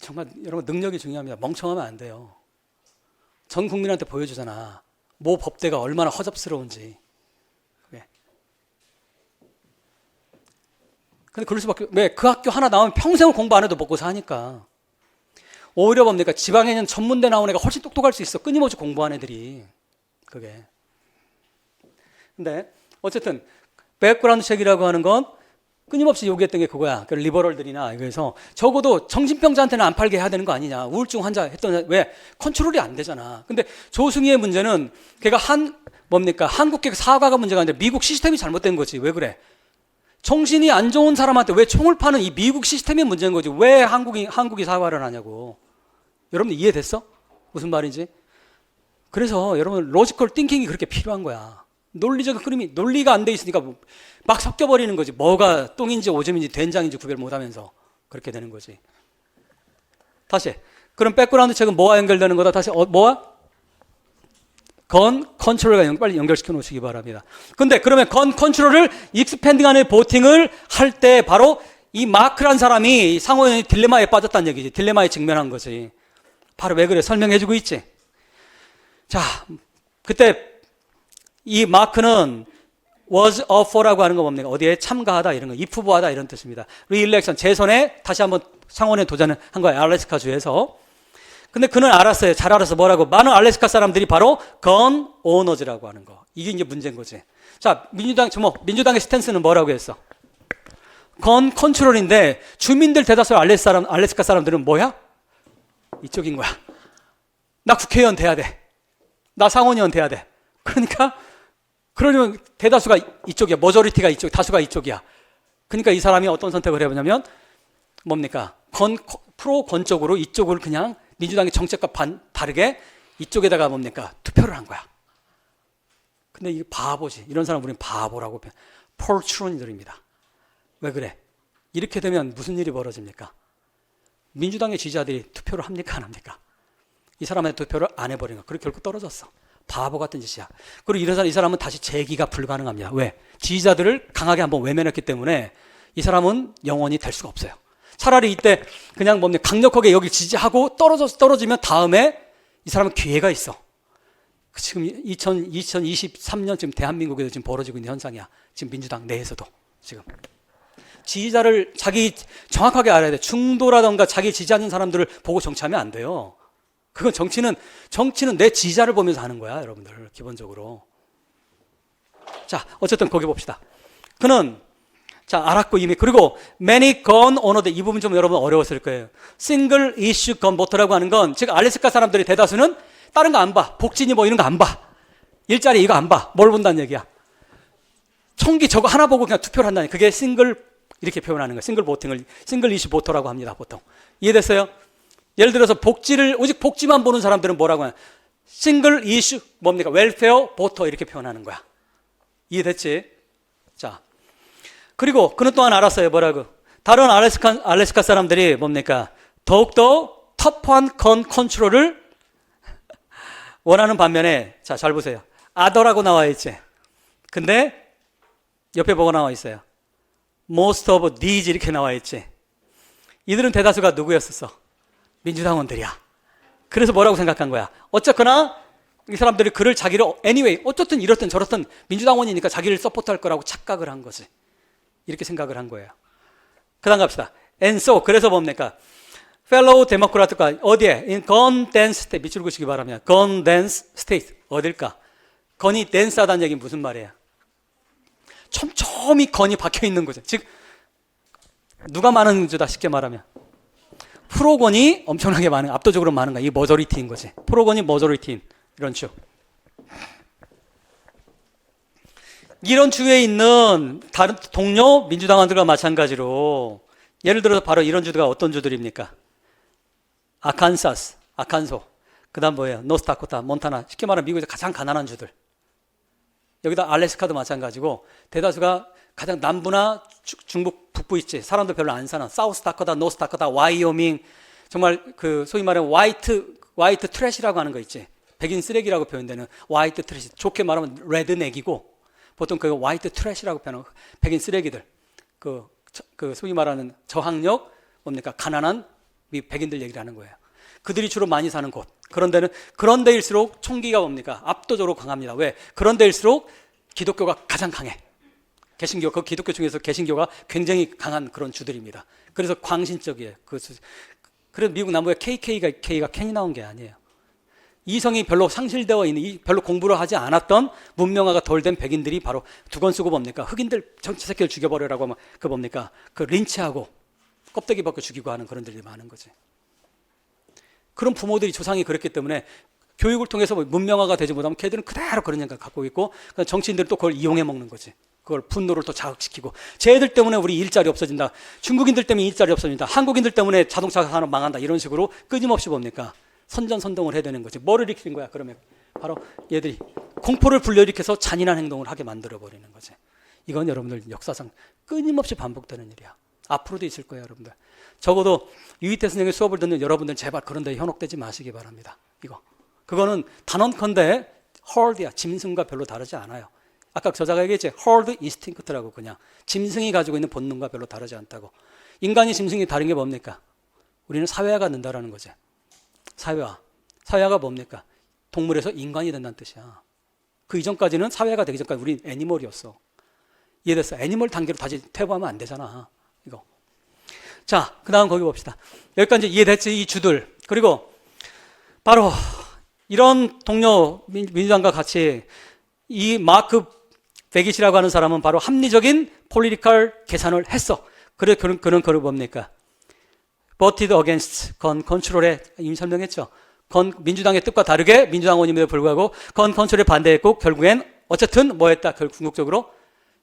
정말 여러분 능력이 중요합니다. 멍청하면 안 돼요. 전 국민한테 보여주잖아. 모 법대가 얼마나 허접스러운지. 왜? 근데 그럴 수밖에. 왜? 그 학교 하나 나오면 평생 공부 안 해도 먹고 사니까. 오히려 뭡니까? 지방에 있는 전문대 나온 애가 훨씬 똑똑할 수 있어. 끊임없이 공부한 애들이. 그게. 근데 어쨌든 백그라운드 책이라고 하는 건 끊임없이 요구했던 게 그거야. 그 리버럴들이나 그래서 적어도 정신병자한테는 안 팔게 해야 되는 거 아니냐. 우울증 환자 했던 왜 컨트롤이 안 되잖아. 근데 조승희의 문제는 걔가 뭡니까? 한국계 사과가 문제가 아니라 미국 시스템이 잘못된 거지. 왜 그래? 정신이 안 좋은 사람한테 왜 총을 파는 이 미국 시스템이 문제인 거지. 왜 한국이 사과를 하냐고. 여러분 이해됐어? 무슨 말인지? 그래서 여러분 로지컬 띵킹이 그렇게 필요한 거야. 논리적 흐름이 논리가 안 돼 있으니까 막 섞여버리는 거지. 뭐가 똥인지 오줌인지 된장인지 구별 못하면서 그렇게 되는 거지. 다시 그럼 백그라운드 책은 뭐와 연결되는 거다? 다시 뭐와? 건 컨트롤과 빨리 연결시켜 놓으시기 바랍니다. 근데 그러면 건 컨트롤을 익스펜딩하는 보팅을 할 때 바로 이 마크란 사람이 상호의 딜레마에 빠졌다는 얘기지. 딜레마에 직면한 거지. 바로 왜 그래? 설명해주고 있지. 자, 그때 이 마크는 was up for라고 하는 거 뭡니까? 어디에 참가하다 이런 거, if 후보하다 이런 뜻입니다. 리일렉션, 재선에 다시 한번 상원에 도전을 한 거예요. 알래스카 주에서. 근데 그는 알았어요. 잘 알아서 뭐라고? 많은 알래스카 사람들이 바로 건 오너즈라고 하는 거. 이게 이제 문제인 거지. 자, 민주당의 스탠스는 뭐라고 했어? 건 컨트롤인데 주민들 대다수 알래스카 사람들은 뭐야? 이쪽인 거야. 나 국회의원 돼야 돼. 나 상원의원 돼야 돼. 그러려면 대다수가 이쪽이야. 머저리티가 이쪽, 다수가 이쪽이야. 그러니까 이 사람이 어떤 선택을 해보냐면 뭡니까? 프로 건쪽으로 이쪽을 그냥 민주당의 정책과 다르게 이쪽에다가 뭡니까? 투표를 한 거야. 근데 이게 바보지. 이런 사람 우리는 바보라고 폴트론들입니다. 왜 그래? 이렇게 되면 무슨 일이 벌어집니까? 민주당의 지지자들이 투표를 합니까? 안 합니까? 이 사람의 투표를 안 해버린 거야. 그리고 결국 떨어졌어. 바보 같은 짓이야. 그리고 이 사람은 다시 재기가 불가능합니다. 왜? 지지자들을 강하게 한번 외면했기 때문에 이 사람은 영원히 될 수가 없어요. 차라리 이때 그냥 강력하게 여기 지지하고 떨어지면 다음에 이 사람은 기회가 있어. 지금 2023년 지금 대한민국에서 지금 벌어지고 있는 현상이야. 지금 민주당 내에서도 지금. 지지자를 자기 정확하게 알아야 돼. 중도라던가 자기 지지하는 사람들을 보고 정치하면 안 돼요. 그건 정치는 내 지지자를 보면서 하는 거야, 여러분들. 기본적으로. 자, 어쨌든 거기 봅시다. 그는 알았고 이미. 그리고 many gun owners, 이 부분 좀 여러분 어려웠을 거예요. single issue gun voter라고 하는 건 즉 알래스카 사람들이 대다수는 다른 거 안 봐. 복지니 뭐 이런 거 안 봐. 일자리 이거 안 봐. 뭘 본다는 얘기야? 총기 저거 하나 보고 그냥 투표를 한다니. 그게 싱글 이렇게 표현하는 거예요. 싱글 보팅을 싱글 이슈 보터라고 합니다. 보통. 이해됐어요? 예를 들어서 오직 복지만 보는 사람들은 뭐라고 하냐? 싱글 이슈 뭡니까? 웰페어 보터 이렇게 표현하는 거야. 이해됐지? 자, 그리고 그는 또한 알았어요. 뭐라고? 다른 알래스카 사람들이 뭡니까? 더욱더 터프한 건 컨트롤을 원하는 반면에 자, 잘 보세요. 아더라고 나와 있지. 근데 옆에 뭐가 나와 있어요? Most of these 이렇게 나와 있지. 이들은 대다수가 누구였었어? 민주당원들이야. 그래서 뭐라고 생각한 거야? 어쨌거나 이 사람들이 그를 자기를 anyway 어쨌든 이렇든 저렇든 민주당원이니까 자기를 서포트할 거라고 착각을 한 거지. 이렇게 생각을 한 거예요. 그 다음 갑시다. And so 그래서 뭡니까? fellow 데모크라트가 어디에? in gun dense state. 밑줄 그시기 바랍니다. gun dense state. 어딜까? 건이 댄스하다는 얘기는 무슨 말이에요? 촘촘히 건이 박혀 있는 거죠. 즉 누가 많은 주다 쉽게 말하면 프로건이 엄청나게 많은, 압도적으로 많은 거야. 이 머저리티인 거지. 프로건이 머저리티인 이런 축. 이런 주에 있는 다른 동료 민주당원들과 마찬가지로 예를 들어서 바로 이런 주가 어떤 주들입니까? 아칸소, 그 다음 뭐예요? 노스다코타, 몬타나. 쉽게 말하면 미국에서 가장 가난한 주들. 여기다 알래스카도 마찬가지고 대다수가 가장 남부나 중북 북부 있지. 사람도 별로 안 사는 사우스다코타, 노스다코타, 와이오밍. 정말 그 소위 말하는 화이트 트래시라고 하는 거 있지. 백인 쓰레기라고 표현되는 화이트 트래시. 좋게 말하면 레드넥이고 보통 그 화이트 트래시라고 표현하는 백인 쓰레기들. 그 소위 말하는 저학력 뭡니까? 가난한 백인들 얘기를 하는 거예요. 그들이 주로 많이 사는 곳. 그런 데일수록 총기가 뭡니까? 압도적으로 강합니다. 왜? 그런 데일수록 기독교가 가장 강해. 개신교, 그 기독교 중에서 개신교가 굉장히 강한 그런 주들입니다. 그래서 광신적이에요. 그래서 미국 남부에 KK가 괜히 나온 게 아니에요. 이성이 별로 상실되어 있는, 별로 공부를 하지 않았던 문명화가 덜 된 백인들이 바로 두건 쓰고 뭡니까? 흑인들 정치 새끼를 죽여버리라고 하면 그 뭡니까? 그 린치하고 껍데기 벗겨 죽이고 하는 그런 들이 많은 거지. 그런 부모들이 조상이 그랬기 때문에 교육을 통해서 문명화가 되지 못하면 걔들은 그대로 그런 생각을 갖고 있고 정치인들은 또 그걸 이용해 먹는 거지. 그걸 분노를 또 자극시키고 쟤들 때문에 우리 일자리 없어진다. 중국인들 때문에 일자리 없어진다. 한국인들 때문에 자동차 산업 망한다. 이런 식으로 끊임없이 뭡니까? 선전선동을 해야 되는 거지. 뭐를 일으키는 거야? 그러면 바로 얘들이 공포를 불러일으켜서 잔인한 행동을 하게 만들어버리는 거지. 이건 여러분들 역사상 끊임없이 반복되는 일이야. 앞으로도 있을 거예요, 여러분들. 적어도 유희태 선생의 수업을 듣는 여러분들 제발 그런 데 현혹되지 마시기 바랍니다. 그거는 단언컨대 herd야. 짐승과 별로 다르지 않아요. 아까 저자가 얘기했지. herd instinct라고 그냥. 짐승이 가지고 있는 본능과 별로 다르지 않다고. 인간이 짐승이 다른 게 뭡니까? 우리는 사회화가 된다라는 거지. 사회화. 사회화가 뭡니까? 동물에서 인간이 된다는 뜻이야. 그 이전까지는 사회화가 되기 전까지 우린 애니멀이었어. 이해됐어? 애니멀 단계로 다시 퇴보하면 안 되잖아. 이거. 자, 그 다음 거기 봅시다. 여기까지 이해됐지? 이 주들. 그리고 바로 이런 동료 민주당과 같이 이 마크 베깃이라고 하는 사람은 바로 합리적인 폴리티컬 계산을 했어. 그는 그걸 뭡니까? voted against 건 컨트롤에 이미 설명했죠. 민주당의 뜻과 다르게 민주당원임에도 불구하고 건 컨트롤에 반대했고 결국엔 어쨌든 뭐 했다? 궁극적으로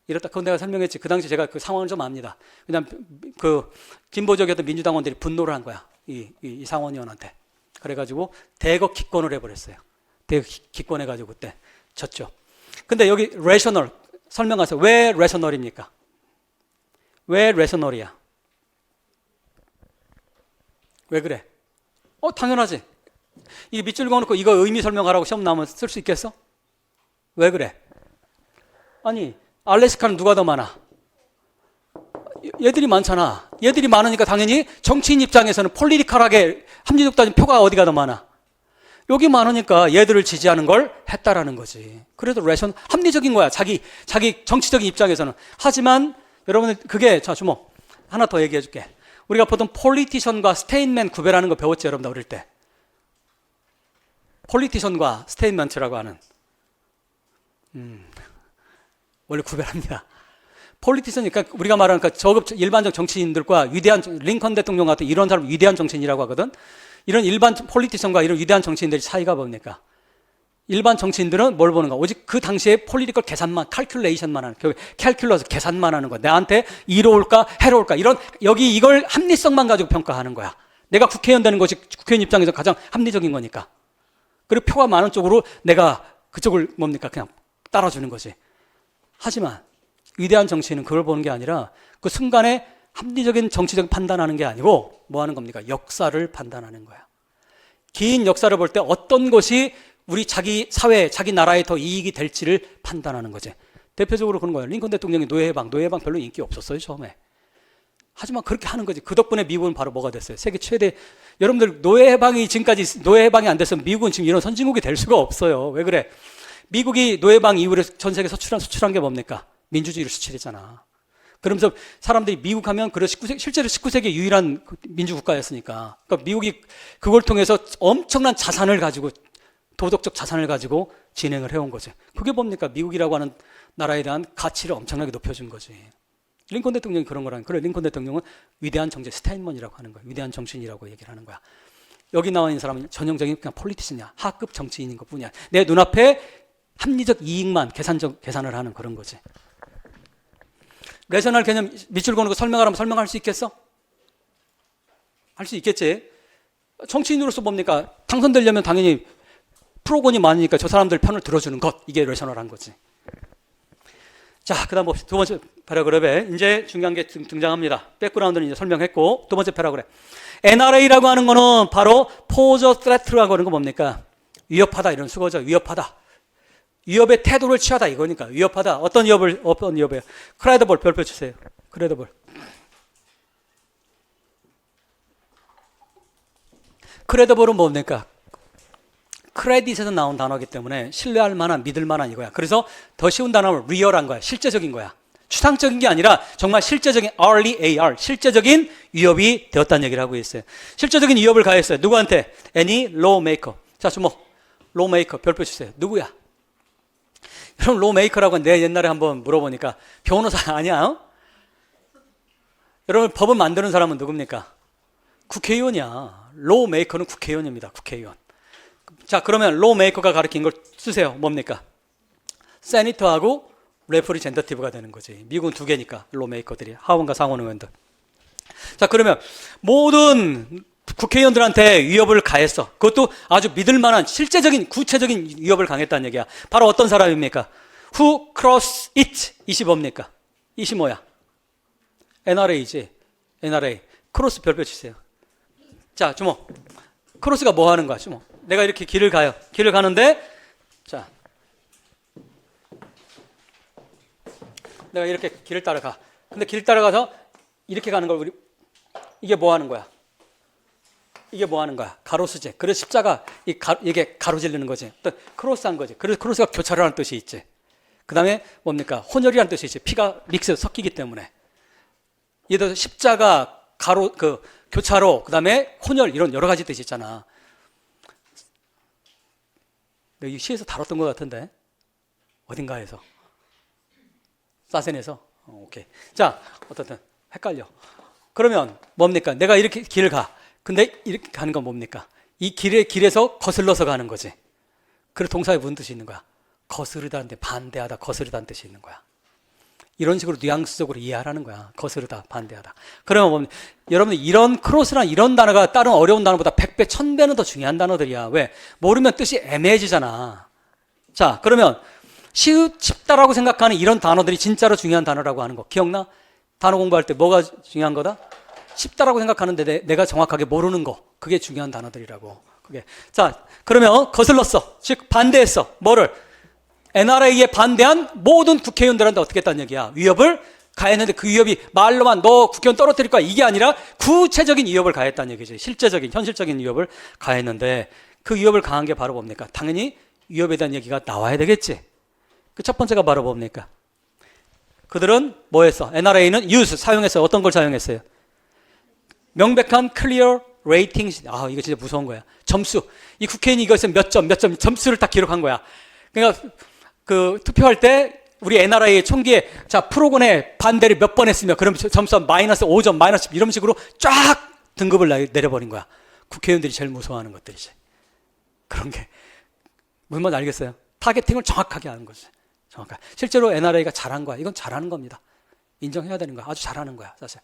이렇다. 그건 내가 설명했지. 그 당시 제가 그 상황을 좀 압니다. 그냥 그 진보적이었던 민주당원들이 분노를 한 거야. 이 상원의원한테. 그래가지고 대거 기권을 해버렸어요. 대거 기권해가지고 그때 졌죠. 근데 여기 rational 설명하세요. 왜 rational입니까? 왜 rational이야? 왜 그래? 당연하지. 이 밑줄 그어놓고 이거 의미 설명하라고 시험 나오면 쓸 수 있겠어? 왜 그래? 아니 알래스카는 누가 더 많아? 얘들이 많잖아. 얘들이 많으니까 당연히 정치인 입장에서는 폴리티컬하게 합리적 따진 표가 어디가 더 많아? 여기 많으니까 얘들을 지지하는 걸 했다라는 거지. 그래도 합리적인 거야. 자기 정치적인 입장에서는. 하지만 여러분들 그게 자 주목 하나 더 얘기해 줄게. 우리가 보통 폴리티션과 스테인먼트 구별하는 거 배웠지 여러분들 어릴 때. 폴리티션과 스테인먼트라고 하는 원래 구별합니다. 폴리티션, 그러니까 우리가 말하는 저급 일반적 정치인들과 위대한 링컨 대통령 같은 이런 사람 위대한 정치인이라고 하거든. 이런 일반 폴리티션과 이런 위대한 정치인들의 차이가 뭡니까? 일반 정치인들은 뭘 보는가? 오직 그 당시에 폴리티컬 계산만, 칼큘레이션만 하는, 캘큘러스 계산만 하는 거야. 나한테 이로울까, 해로울까? 여기 이걸 합리성만 가지고 평가하는 거야. 내가 국회의원 되는 것이 국회의원 입장에서 가장 합리적인 거니까. 그리고 표가 많은 쪽으로 내가 그쪽을 뭡니까? 그냥 따라주는 거지. 하지만 위대한 정치인은 그걸 보는 게 아니라 그 순간에 합리적인 정치적 판단하는 게 아니고 뭐 하는 겁니까? 역사를 판단하는 거야. 긴 역사를 볼 때 어떤 것이 우리 자기 사회, 자기 나라에 더 이익이 될지를 판단하는 거지. 대표적으로 그런 거예요. 링컨 대통령이 노예해방 별로 인기 없었어요, 처음에. 하지만 그렇게 하는 거지. 그 덕분에 미국은 바로 뭐가 됐어요? 세계 최대. 여러분들 지금까지 노예해방이 안 됐으면 미국은 지금 이런 선진국이 될 수가 없어요. 왜 그래? 미국이 노예방 이후에 전 세계 서출한 게 뭡니까? 민주주의를 수출했잖아. 그러면서 사람들이 미국 하면 실제로 19세기 유일한 민주국가였으니까. 그러니까 미국이 그걸 통해서 엄청난 자산을 가지고 도덕적 자산을 가지고 진행을 해온 거죠. 그게 뭡니까? 미국이라고 하는 나라에 대한 가치를 엄청나게 높여준 거지. 링컨 대통령이 그런 거라는. 그래, 링컨 대통령은 위대한 정치 스테인먼이라고 하는 거야. 위대한 정치인이라고 얘기를 하는 거야. 여기 나와 있는 사람은 전형적인 그냥 폴리티션이야. 하급 정치인인 것 뿐이야. 내 눈앞에 합리적 이익만 계산을 하는 그런 거지. 레셔널 개념 밑줄 그어놓고 설명하라면 설명할 수 있겠어? 할 수 있겠지. 정치인으로서 뭡니까? 당선되려면 당연히 프로곤이 많으니까 저 사람들 편을 들어주는 것. 이게 레셔널한 거지. 자, 그 다음 봅시다. 두 번째 패러그래프에 이제 중요한 게 등장합니다. 백그라운드는 이제 설명했고 두 번째 패러그래프. NRA라고 하는 거는 바로 pose a threat라고 하는 거 뭡니까? 위협하다 이런 수거죠. 위협하다. 위협의 태도를 취하다 이거니까. 위협하다. 어떤 위협이에요? credible 별표 주세요. credible. credible은 뭡니까? 크레딧에서 나온 단어이기 때문에 신뢰할 만한, 믿을 만한 이거야. 그래서 더 쉬운 단어는 real한 거야. 실제적인 거야. 추상적인 게 아니라 정말 실제적인 REAR, 실제적인 위협이 되었다는 얘기를 하고 있어요. 실제적인 위협을 가했어요. 누구한테? Any lawmaker. 자, 주목. lawmaker 별표 주세요. 누구야? 여러분 lawmaker라고 내 옛날에 한번 물어보니까 변호사 아니야? 어? 여러분 법을 만드는 사람은 누굽니까? 국회의원이야. lawmaker는 국회의원입니다. 국회의원. 자, 그러면 lawmaker가 가리킨 걸 쓰세요. 뭡니까? 세니터하고 레프리젠더티브가 되는 거지. 미국은 두 개니까 lawmaker들이 하원과 상원 의원들. 자, 그러면 모든 국회의원들한테 위협을 가했어. 그것도 아주 믿을 만한 실제적인 구체적인 위협을 강했다는 얘기야. 바로 어떤 사람입니까? Who cross it? 이시 뭡니까? 이시 뭐야? NRA지. NRA. 크로스 별표 치세요. 자, 주목. 크로스가 뭐 하는 거야? 주목. 내가 이렇게 길을 가요. 길을 가는데, 자, 내가 이렇게 길을 따라가. 근데 길 따라가서 이렇게 가는 걸 이게 뭐 하는 거야? 이게 뭐 하는 거야? 가로수지. 그래서 십자가 이게 가로질르는 거지. 또 크로스한 거지. 그래서 크로스가 교차라는 뜻이 있지. 그 다음에 뭡니까? 혼혈이라는 뜻이 있지. 피가 믹스 섞이기 때문에. 예를 들어서 십자가, 교차로, 그 다음에 혼혈 이런 여러 가지 뜻이 있잖아. 이 시에서 다뤘던 것 같은데 어딘가에서 사센에서 오케이. 자, 어떻든 헷갈려. 그러면 뭡니까? 내가 이렇게 길을 가. 근데 이렇게 가는 건 뭡니까? 이 길에서 거슬러서 가는 거지. 그래서 동사에 무슨 뜻이 있는 거야? 거스르다는데 반대하다, 거스르다는 뜻이 있는 거야. 이런 식으로 뉘앙스적으로 이해하라는 거야. 거스르다, 반대하다. 그러면 뭡니까? 여러분들 이런 크로스란 이런 단어가 다른 어려운 단어보다 100배, 1000배는 더 중요한 단어들이야. 왜? 모르면 뜻이 애매해지잖아. 자, 그러면 쉽다라고 생각하는 이런 단어들이 진짜로 중요한 단어라고 하는 거 기억나? 단어 공부할 때 뭐가 중요한 거다? 쉽다라고 생각하는데 내가 정확하게 모르는 거, 그게 중요한 단어들이라고. 그게. 자, 그러면 거슬렀어. 즉 반대했어. 뭐를? NRA에 반대한 모든 국회의원들한테 어떻게 했다는 얘기야? 위협을 가했는데 그 위협이 말로만 너 국회의원 떨어뜨릴 거야 이게 아니라 구체적인 위협을 가했다는 얘기지. 실제적인, 현실적인 위협을 가했는데 그 위협을 가한 게 바로 뭡니까? 당연히 위협에 대한 얘기가 나와야 되겠지. 그 첫 번째가 바로 뭡니까? 그들은 뭐 했어? NRA는 use, 사용했어요. 어떤 걸 사용했어요? 명백한 clear rating. 아, 이거 진짜 무서운 거야. 점수. 이 국회의원이 이것은 몇 점 점수를 딱 기록한 거야. 그러니까 그 투표할 때 우리 NRA 총기에 자 프로곤에 반대를 몇 번 했으며 그럼 점수 마이너스 5점, 마이너스 10 이런 식으로 쫙 등급을 내려버린 거야. 국회의원들이 제일 무서워하는 것들이지. 그런 게 무슨 말인지 알겠어요? 타겟팅을 정확하게 하는 거지. 정확하게. 실제로 NRA가 잘한 거야. 이건 잘하는 겁니다. 인정해야 되는 거야. 아주 잘하는 거야, 사실.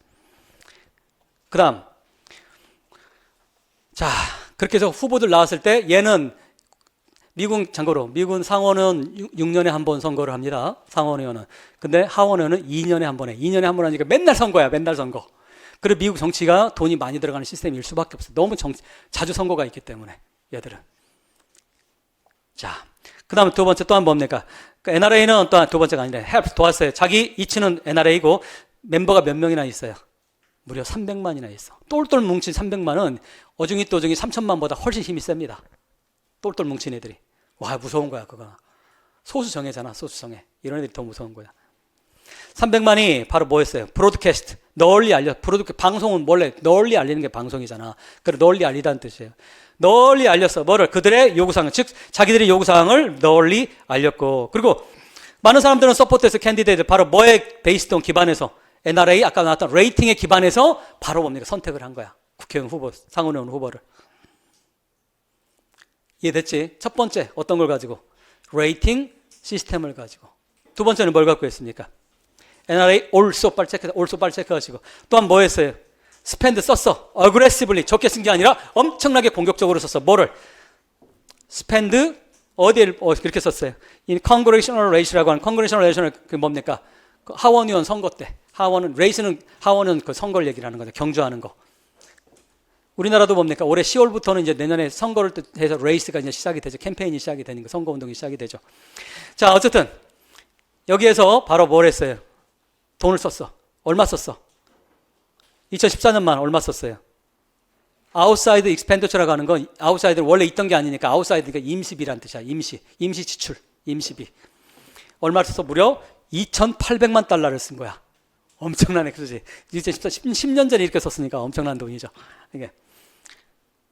그 다음. 자, 그렇게 해서 후보들 나왔을 때 얘는 미국은 상원은 6년에 한 번 선거를 합니다. 상원의원은. 근데 하원의원은 2년에 한 번 해. 2년에 한 번 하니까 맨날 선거야. 맨날 선거. 그리고 미국 정치가 돈이 많이 들어가는 시스템일 수밖에 없어. 너무 자주 선거가 있기 때문에 얘들은. 자, 그 다음에 두 번째 또한 뭡니까? NRA는 또한 두 번째가 아니라 help 도왔어요. 자기 이치는 NRA고 멤버가 몇 명이나 있어요? 무려 300만이나 있어. 똘똘 뭉친 300만은 어중이 또중이 3천만보다 훨씬 힘이 셉니다. 똘똘 뭉친 애들이. 와, 무서운 거야, 그거. 소수정예잖아, 소수정예. 이런 애들이 더 무서운 거야. 300만이 바로 뭐였어요? 브로드캐스트. 널리 알려. 방송은 원래 널리 알리는 게 방송이잖아. 그래, 널리 알리다는 뜻이에요. 널리 알렸어. 뭐를? 그들의 요구사항을. 즉, 자기들의 요구사항을 널리 알렸고. 그리고 많은 사람들은 서포트해서 캔디데이트 바로 뭐에 베이스돈 기반해서 NRA 아까 나왔던 레이팅에 기반해서 바로 뭡니까? 선택을 한 거야. 국회의원 후보, 상원의원 후보를. 이해됐지? 첫 번째 어떤 걸 가지고? 레이팅 시스템을 가지고. 두 번째는 뭘 갖고 있습니까? NRA also 빨리 체크하시고. 또한 뭐 했어요? 스펜드 썼어. aggressively 적게 쓴 게 아니라 엄청나게 공격적으로 썼어. 뭐를? 스펜드 어디에 그렇게 썼어요? 이 congressional race라고 하는 congressional race는 그 뭡니까? 그 하원의원 선거 때 하원은 레이스는 하원은 그 선거를 얘기를 하는 거죠. 경주하는 거. 우리나라도 뭡니까? 올해 10월부터는 이제 내년에 선거를 해서 레이스가 이제 시작이 되죠. 캠페인이 시작이 되는 거, 선거 운동이 시작이 되죠. 자, 어쨌든 여기에서 바로 뭘 했어요? 돈을 썼어. 얼마 썼어? 2014년만 얼마 썼어요? 아웃사이드 익스펜디처라고 하는 건 아웃사이드는 원래 있던 게 아니니까 아웃사이드가 임시비란 뜻이야. 임시 지출, 임시비. 얼마 썼어? 무려 2,800만 달러를 쓴 거야. 엄청나네, 그러지? 10년 전에 이렇게 썼으니까 엄청난 돈이죠. 이게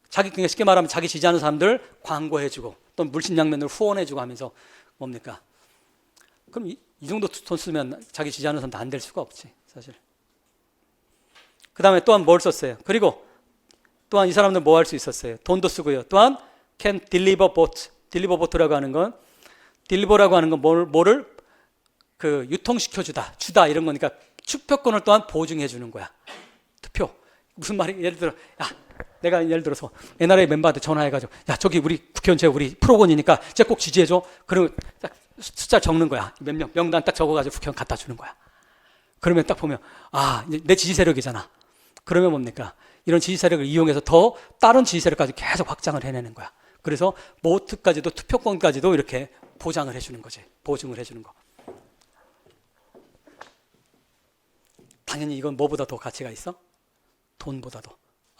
자기 그러니까 쉽게 말하면 자기 지지하는 사람들 광고해주고 또 물심양면으로 후원해주고 하면서 뭡니까? 그럼 이 정도 돈 쓰면 자기 지지하는 사람도 안 될 수가 없지, 사실. 그 다음에 또한 뭘 썼어요? 그리고 또한 이 사람들 뭐 할 수 있었어요? 돈도 쓰고요. 또한 can deliver boat. deliver boat라고 하는 건 deliver라고 하는 건 뭐를 그 유통시켜주다, 주다 이런 거니까 투표권을 또한 보증해 주는 거야. 투표. 무슨 말이 예를 들어 내가 예를 들어서 NRA 멤버한테 전화해가지고 야 저기 우리 국회의원 제 우리 프로건이니까 쟤 꼭 지지해줘. 그러면 딱 숫자 적는 거야. 몇 명, 명단 딱 적어가지고 국회의원 갖다 주는 거야. 그러면 딱 보면 이제 내 지지 세력이잖아. 그러면 뭡니까? 이런 지지 세력을 이용해서 더 다른 지지 세력까지 계속 확장을 해내는 거야. 그래서 보트까지도 투표권까지도 이렇게 보장을 해주는 거지. 보증을 해주는 거. 당연히 이건 뭐보다 더 가치가 있어? 돈보다도.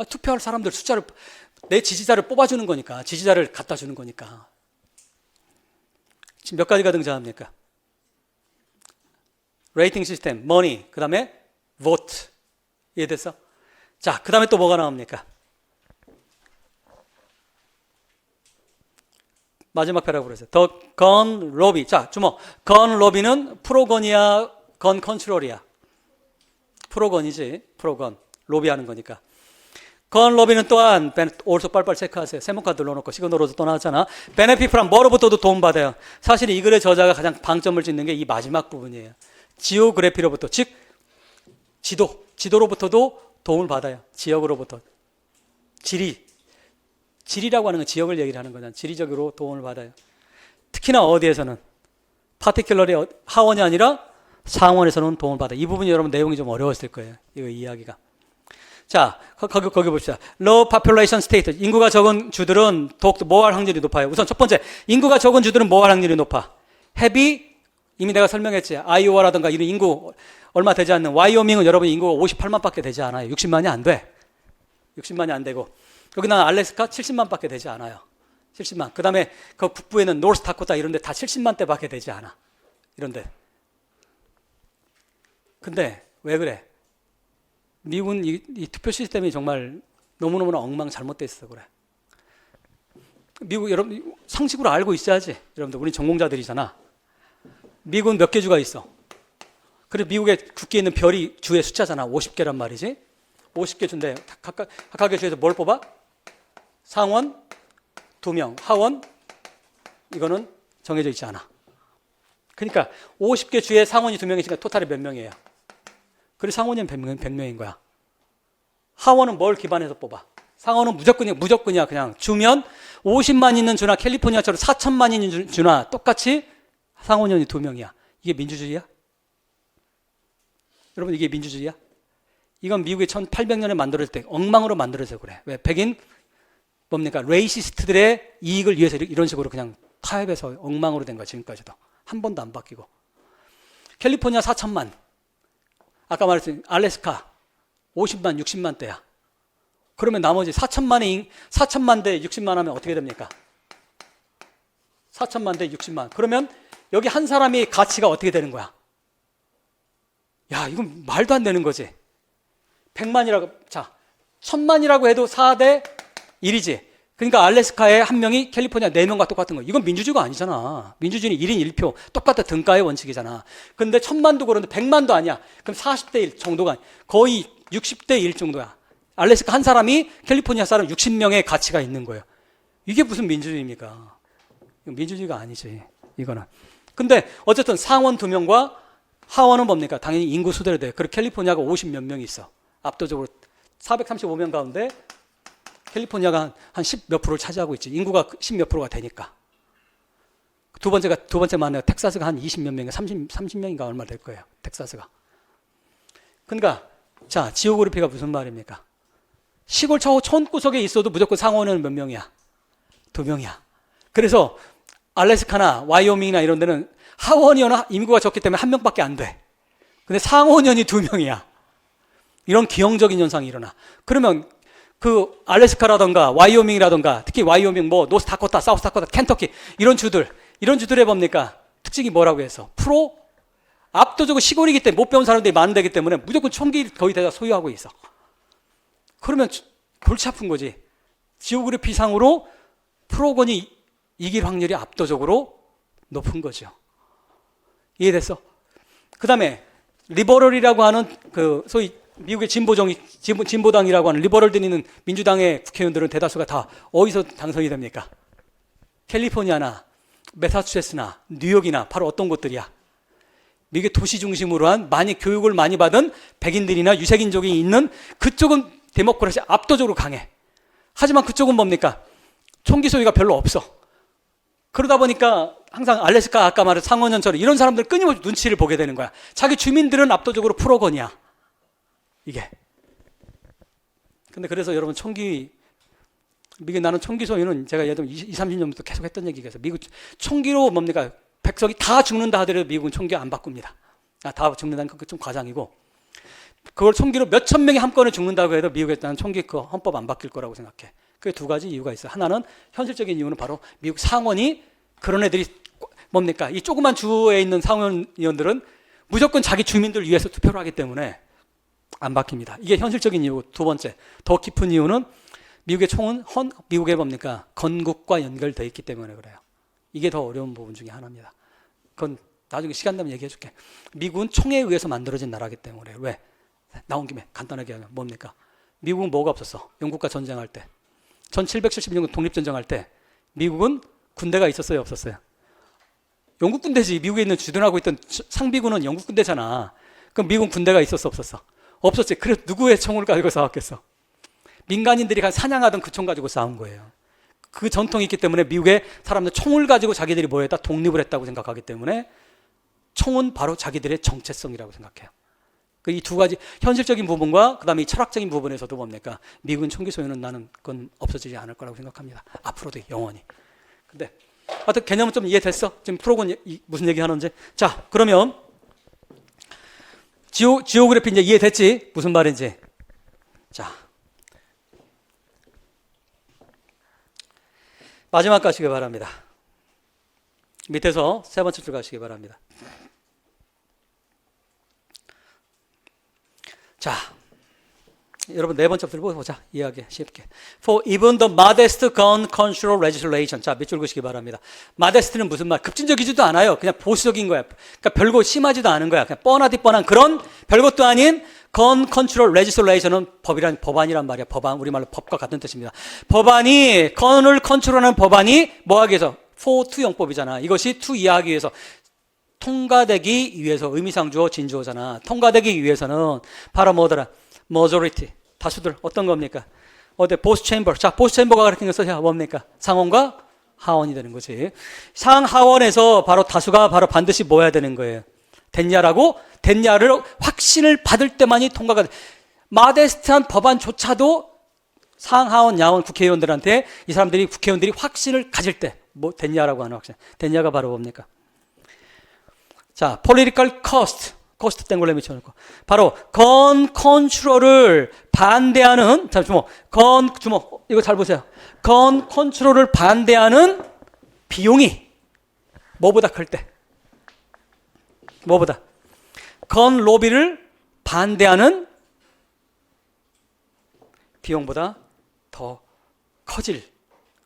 투표할 사람들 숫자를 내 지지자를 뽑아주는 거니까 지지자를 갖다 주는 거니까. 지금 몇 가지가 등장합니까? 레이팅 시스템, 머니, 그 다음에 vote. 이해됐어? 자, 그 다음에 또 뭐가 나옵니까? 마지막 패라그라프 그랬어요. The gun lobby. 자, 주목. gun lobby는 프로건이야, 건 컨트롤이야. 프로건이지, 프로건. 로비하는 거니까. 건 로비는 또한 오른쪽 빨빨 체크하세요. 세모카드 넣어놓고 시그널로도 또 나왔잖아. 베네피프란 뭐로부터도 도움받아요. 사실 이 글의 저자가 가장 방점을 짓는 게 이 마지막 부분이에요. 지오그래피로부터, 즉 지도로부터도 도움을 받아요. 지역으로부터. 지리라고 하는 건 지역을 얘기를 하는 거잖아. 지리적으로 도움을 받아요. 특히나 어디에서는 파티큘러리 하원이 아니라 상원에서는 도움을 받아요. 이 부분이 여러분 내용이 좀 어려웠을 거예요. 이거 이야기가. 자, 거기 봅시다. Low population state. 인구가 적은 주들은 더욱더 뭐 할 확률이 높아요. 우선 첫 번째, 인구가 적은 주들은 뭐 할 확률이 높아? 헤비, 이미 내가 설명했지. 아이오와라든가 이런 인구 얼마 되지 않는 와이오밍은 여러분 인구가 58만 밖에 되지 않아요. 60만이 안 돼. 60만이 안 되고. 여기는 알래스카 70만 밖에 되지 않아요. 70만. 그 다음에 그 북부에는 노스다코타 이런 데 다 70만 대 밖에 되지 않아. 이런 데. 근데 왜 그래? 미국은 이 투표 시스템이 정말 너무너무 엉망 잘못돼 있어 그래. 미국 여러분 상식으로 알고 있어야지. 여러분들 우리 전공자들이잖아. 미국은 몇 개 주가 있어? 그래 미국에 국기에 있는 별이 주의 숫자잖아. 50개란 말이지. 50개 주인데 각각의 주에서 뭘 뽑아? 상원 2명, 하원 이거는 정해져 있지 않아. 그러니까 50개 주에 상원이 2명이니까 토탈이 몇 명이에요? 그리고 상원이면 100명인 거야. 하원은 뭘 기반해서 뽑아? 상원은 무조건이야. 그냥 주면 50만 있는 주나 캘리포니아처럼 4천만 있는 주나 똑같이 상원의원이 2명이야. 이게 민주주의야? 여러분 이게 민주주의야? 이건 미국이 1800년에 만들었을 때 엉망으로 만들어서 그래. 왜? 백인 뭡니까? 레이시스트들의 이익을 위해서 이런 식으로 그냥 타협해서 엉망으로 된 거야. 지금까지도. 한 번도 안 바뀌고. 캘리포니아 4천만. 아까 말했듯이 알래스카 50만, 60만 대야. 그러면 나머지 4천만 대 60만 하면 어떻게 됩니까? 4천만 대 60만. 그러면 여기 한 사람이 가치가 어떻게 되는 거야? 야, 이건 말도 안 되는 거지. 100만이라고, 자, 1000만이라고 해도 4대 1이지. 그러니까 알래스카에 한 명이 캘리포니아 4명과 똑같은 거. 이건 민주주의가 아니잖아. 민주주의는 1인 1표. 똑같은 등가의 원칙이잖아. 그런데 1000만도 그런데 100만도 아니야. 그럼 40대 1 정도가 거의 60대 1 정도야. 알래스카 한 사람이 캘리포니아 사람 60명의 가치가 있는 거예요. 이게 무슨 민주주의입니까? 민주주의가 아니지. 이거는. 근데 어쨌든 상원 2명과 하원은 뭡니까? 당연히 인구 수대로 돼. 그리고 캘리포니아가 50 몇 명이 있어. 압도적으로 435명 가운데 캘리포니아가 한 10 몇 프로를 차지하고 있지. 인구가 10 몇 프로가 되니까. 두 번째만 해요. 텍사스가 한 20 몇 명이 30명인가 얼마 될 거예요. 텍사스가. 그러니까 자, 지오그래피가 무슨 말입니까? 시골 촌구석에 있어도 무조건 상원은 몇 명이야? 2명이야. 그래서 알래스카나 와이오밍이나 이런 데는 하원의원 인구가 적기 때문에 1명밖에 안 돼. 근데 상원의원이 2명이야. 이런 기형적인 현상이 일어나. 그러면 그 알래스카라던가 와이오밍이라던가 특히 와이오밍 뭐 노스다코타, 사우스다코타, 켄터키 이런 주들의 뭡니까? 특징이 뭐라고 해서 압도적으로 시골이기 때문에 못 배운 사람들이 많은 데기 때문에 무조건 총기 거의 다 소유하고 있어. 그러면 골치 아픈 거지. 지오그래피상으로 프로건이 이길 확률이 압도적으로 높은 거죠. 이해됐어? 그 다음에 리버럴이라고 하는 그 소위 미국의 진보당이라고 하는 리버럴들이 있는 민주당의 국회의원들은 대다수가 다 어디서 당선이 됩니까? 캘리포니아나 매사추세츠나 뉴욕이나 바로 어떤 곳들이야? 미국의 도시 중심으로 한 교육을 많이 받은 백인들이나 유색인족이 있는 그쪽은 데모크라시 압도적으로 강해. 하지만 그쪽은 뭡니까? 총기 소유가 별로 없어. 그러다 보니까 항상 알래스카 아까 말한 상원의원처럼 이런 사람들 끊임없이 눈치를 보게 되는 거야. 자기 주민들은 압도적으로 프로건이야. 이게. 근데 그래서 여러분 미국에 나는 총기 소유는 제가 예를 들면 20, 30년부터 계속 했던 얘기가 있어요. 미국 총기로 뭡니까? 백성이 다 죽는다 하더라도 미국은 총기 안 바꿉니다. 다 죽는다는 건 좀 과장이고. 그걸 총기로 몇천 명이 한꺼번에 죽는다고 해도 미국에 나는 총기 그 헌법 안 바뀔 거라고 생각해. 그게 2가지 이유가 있어요. 하나는 현실적인 이유는 바로 미국 상원이 그런 애들이 뭡니까? 이 조그만 주에 있는 상원의원들은 무조건 자기 주민들 위해서 투표를 하기 때문에 안 바뀝니다. 이게 현실적인 이유고 2번째, 더 깊은 이유는 미국의 총은 미국의 뭡니까? 건국과 연결되어 있기 때문에 그래요. 이게 더 어려운 부분 중에 하나입니다. 그건 나중에 시간 되면 얘기해 줄게. 미국은 총에 의해서 만들어진 나라이기 때문에. 왜? 나온 김에 간단하게 하면 뭡니까? 미국은 뭐가 없었어? 영국과 전쟁할 때. 1776년 독립전쟁할 때 미국은 군대가 있었어요? 없었어요? 영국 군대지. 미국에 있는 주둔하고 있던 상비군은 영국 군대잖아. 그럼 미국은 군대가 있었어? 없었어? 없었지. 그래서 누구의 총을 가지고 싸웠겠어? 민간인들이 사냥하던 그 총 가지고 싸운 거예요. 그 전통이 있기 때문에 미국의 사람들 총을 가지고 자기들이 뭐 했다? 독립을 했다고 생각하기 때문에 총은 바로 자기들의 정체성이라고 생각해요. 이 2가지 현실적인 부분과 그 다음에 이 철학적인 부분에서도 뭡니까? 미국은 총기 소유는 나는 그건 없어지지 않을 거라고 생각합니다. 앞으로도 영원히. 근데 하여튼 개념은 좀 이해됐어? 지금 프로건 무슨 얘기 하는지. 자, 그러면 지오그래피 이제 이해됐지? 무슨 말인지. 자, 마지막 가시기 바랍니다. 밑에서 3번째 줄 가시기 바랍니다. 자, 여러분 4번째 줄 보자. 이해하기 쉽게. For even the modest gun control legislation. 자, 밑줄 그시기 바랍니다. modest는 무슨 말? 급진적이지도 않아요. 그냥 보수적인 거야. 그러니까 별거 심하지도 않은 거야. 그냥 뻔한 그런 별것도 아닌 건 컨트롤 레지슬레이션은 법안이란 말이야. 법안, 우리말로 법과 같은 뜻입니다. 법안이 건을 컨트롤하는 법안이 뭐하기 위해서? 투영법이잖아. 이것이 이해하기 위해서 통과되기 위해서 의미상주어 진주어잖아. 통과되기 위해서는 바로 뭐더라? majority 다수들 어떤 겁니까? 보스 챔버. 자, 보스 챔버가 가르치는 것은 뭡니까? 상원과 하원이 되는 거지. 상하원에서 바로 다수가 바로 반드시 뭐 해야 되는 거예요? 됐냐를 확신을 받을 때만이 통과가 돼. 마데스트한 법안조차도 상하원, 야원 국회의원들한테 이 사람들이 국회의원들이 확신을 가질 때 뭐 됐냐라고 하는 확신. 됐냐가 바로 뭡니까? 자, political cost 땡글레 미쳐놓고 바로 건 컨트롤을 반대하는 주목 이거 잘 보세요. 건 컨트롤을 반대하는 비용이 뭐보다 클 때? 뭐보다? 건 로비를 반대하는 비용보다 더 커질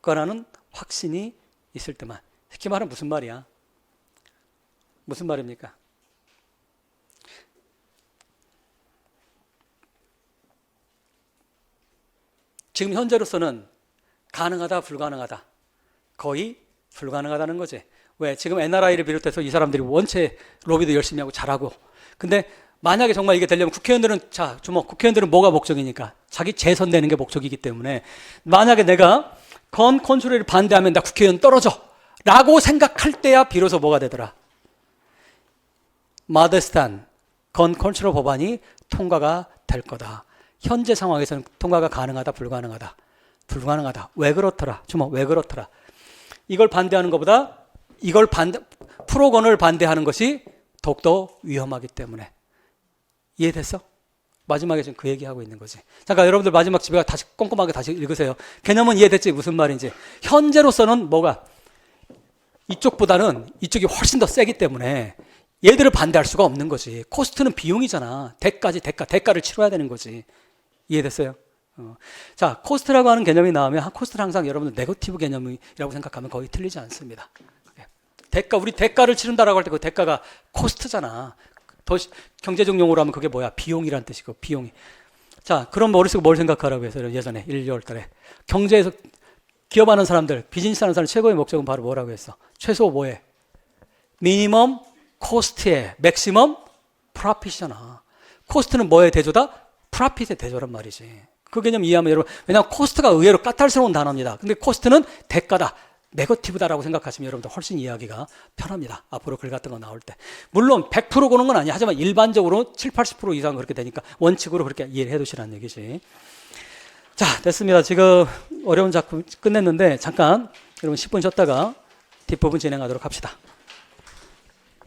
거라는 확신이 있을 때만. 쉽게 말하면 무슨 말이야? 무슨 말입니까? 지금 현재로서는 가능하다, 불가능하다. 거의 불가능하다는 거지. 왜? 지금 NRI를 비롯해서 이 사람들이 원체 로비도 열심히 하고 잘하고. 근데 만약에 정말 이게 되려면 국회의원들은 뭐가 목적이니까? 자기 재선 되는 게 목적이기 때문에 만약에 내가 건 컨트롤을 반대하면 나 국회의원 떨어져 라고 생각할 때야 비로소 뭐가 되더라? 마더스탄 건 컨트롤 법안이 통과가 될 거다. 현재 상황에서는 통과가 가능하다, 불가능하다. 불가능하다. 왜 그렇더라? 주모, 왜 그렇더라? 이걸 반대하는 것보다 프로건을 반대하는 것이 더욱더 위험하기 때문에. 이해됐어? 마지막에 지금 그 얘기하고 있는 거지. 잠깐 여러분들 마지막 집에 가 다시 꼼꼼하게 다시 읽으세요. 개념은 이해됐지? 무슨 말인지. 현재로서는 뭐가? 이쪽보다는 이쪽이 훨씬 더 세기 때문에 얘들을 반대할 수가 없는 거지. 코스트는 비용이잖아. 대가를 치러야 되는 거지. 이해됐어요? 자, 코스트라고 하는 개념이 나오면 코스트는 항상 여러분들 네거티브 개념이라고 생각하면 거의 틀리지 않습니다. 우리 대가를 치른다라고 할 때 그 대가가 코스트잖아. 더 경제적 용어로 하면 그게 뭐야? 비용이란 뜻이고, 비용이. 자, 그럼 머릿속에 뭘 생각하라고 해서 예전에 1, 2월 달에 경제에서 기업하는 사람들, 비즈니스 하는 사람 최고의 목적은 바로 뭐라고 했어? 최소 뭐에? 미니멈 코스트에 맥시멈 프로핏이잖아. 코스트는 뭐의 대조다? 프로핏의 대조란 말이지. 그 개념 이해하면 여러분, 왜냐하면 코스트가 의외로 까탈스러운 단어입니다. 근데 코스트는 대가다, 네거티브다라고 생각하시면 여러분들 훨씬 이해하기가 편합니다. 앞으로 글 같은 거 나올 때. 물론 100% 고는 건 아니야. 하지만 일반적으로 7, 80% 이상 그렇게 되니까 원칙으로 그렇게 이해를 해 두시라는 얘기지. 자, 됐습니다. 지금 어려운 작품 끝냈는데 잠깐 여러분 10분 쉬었다가 뒷부분 진행하도록 합시다.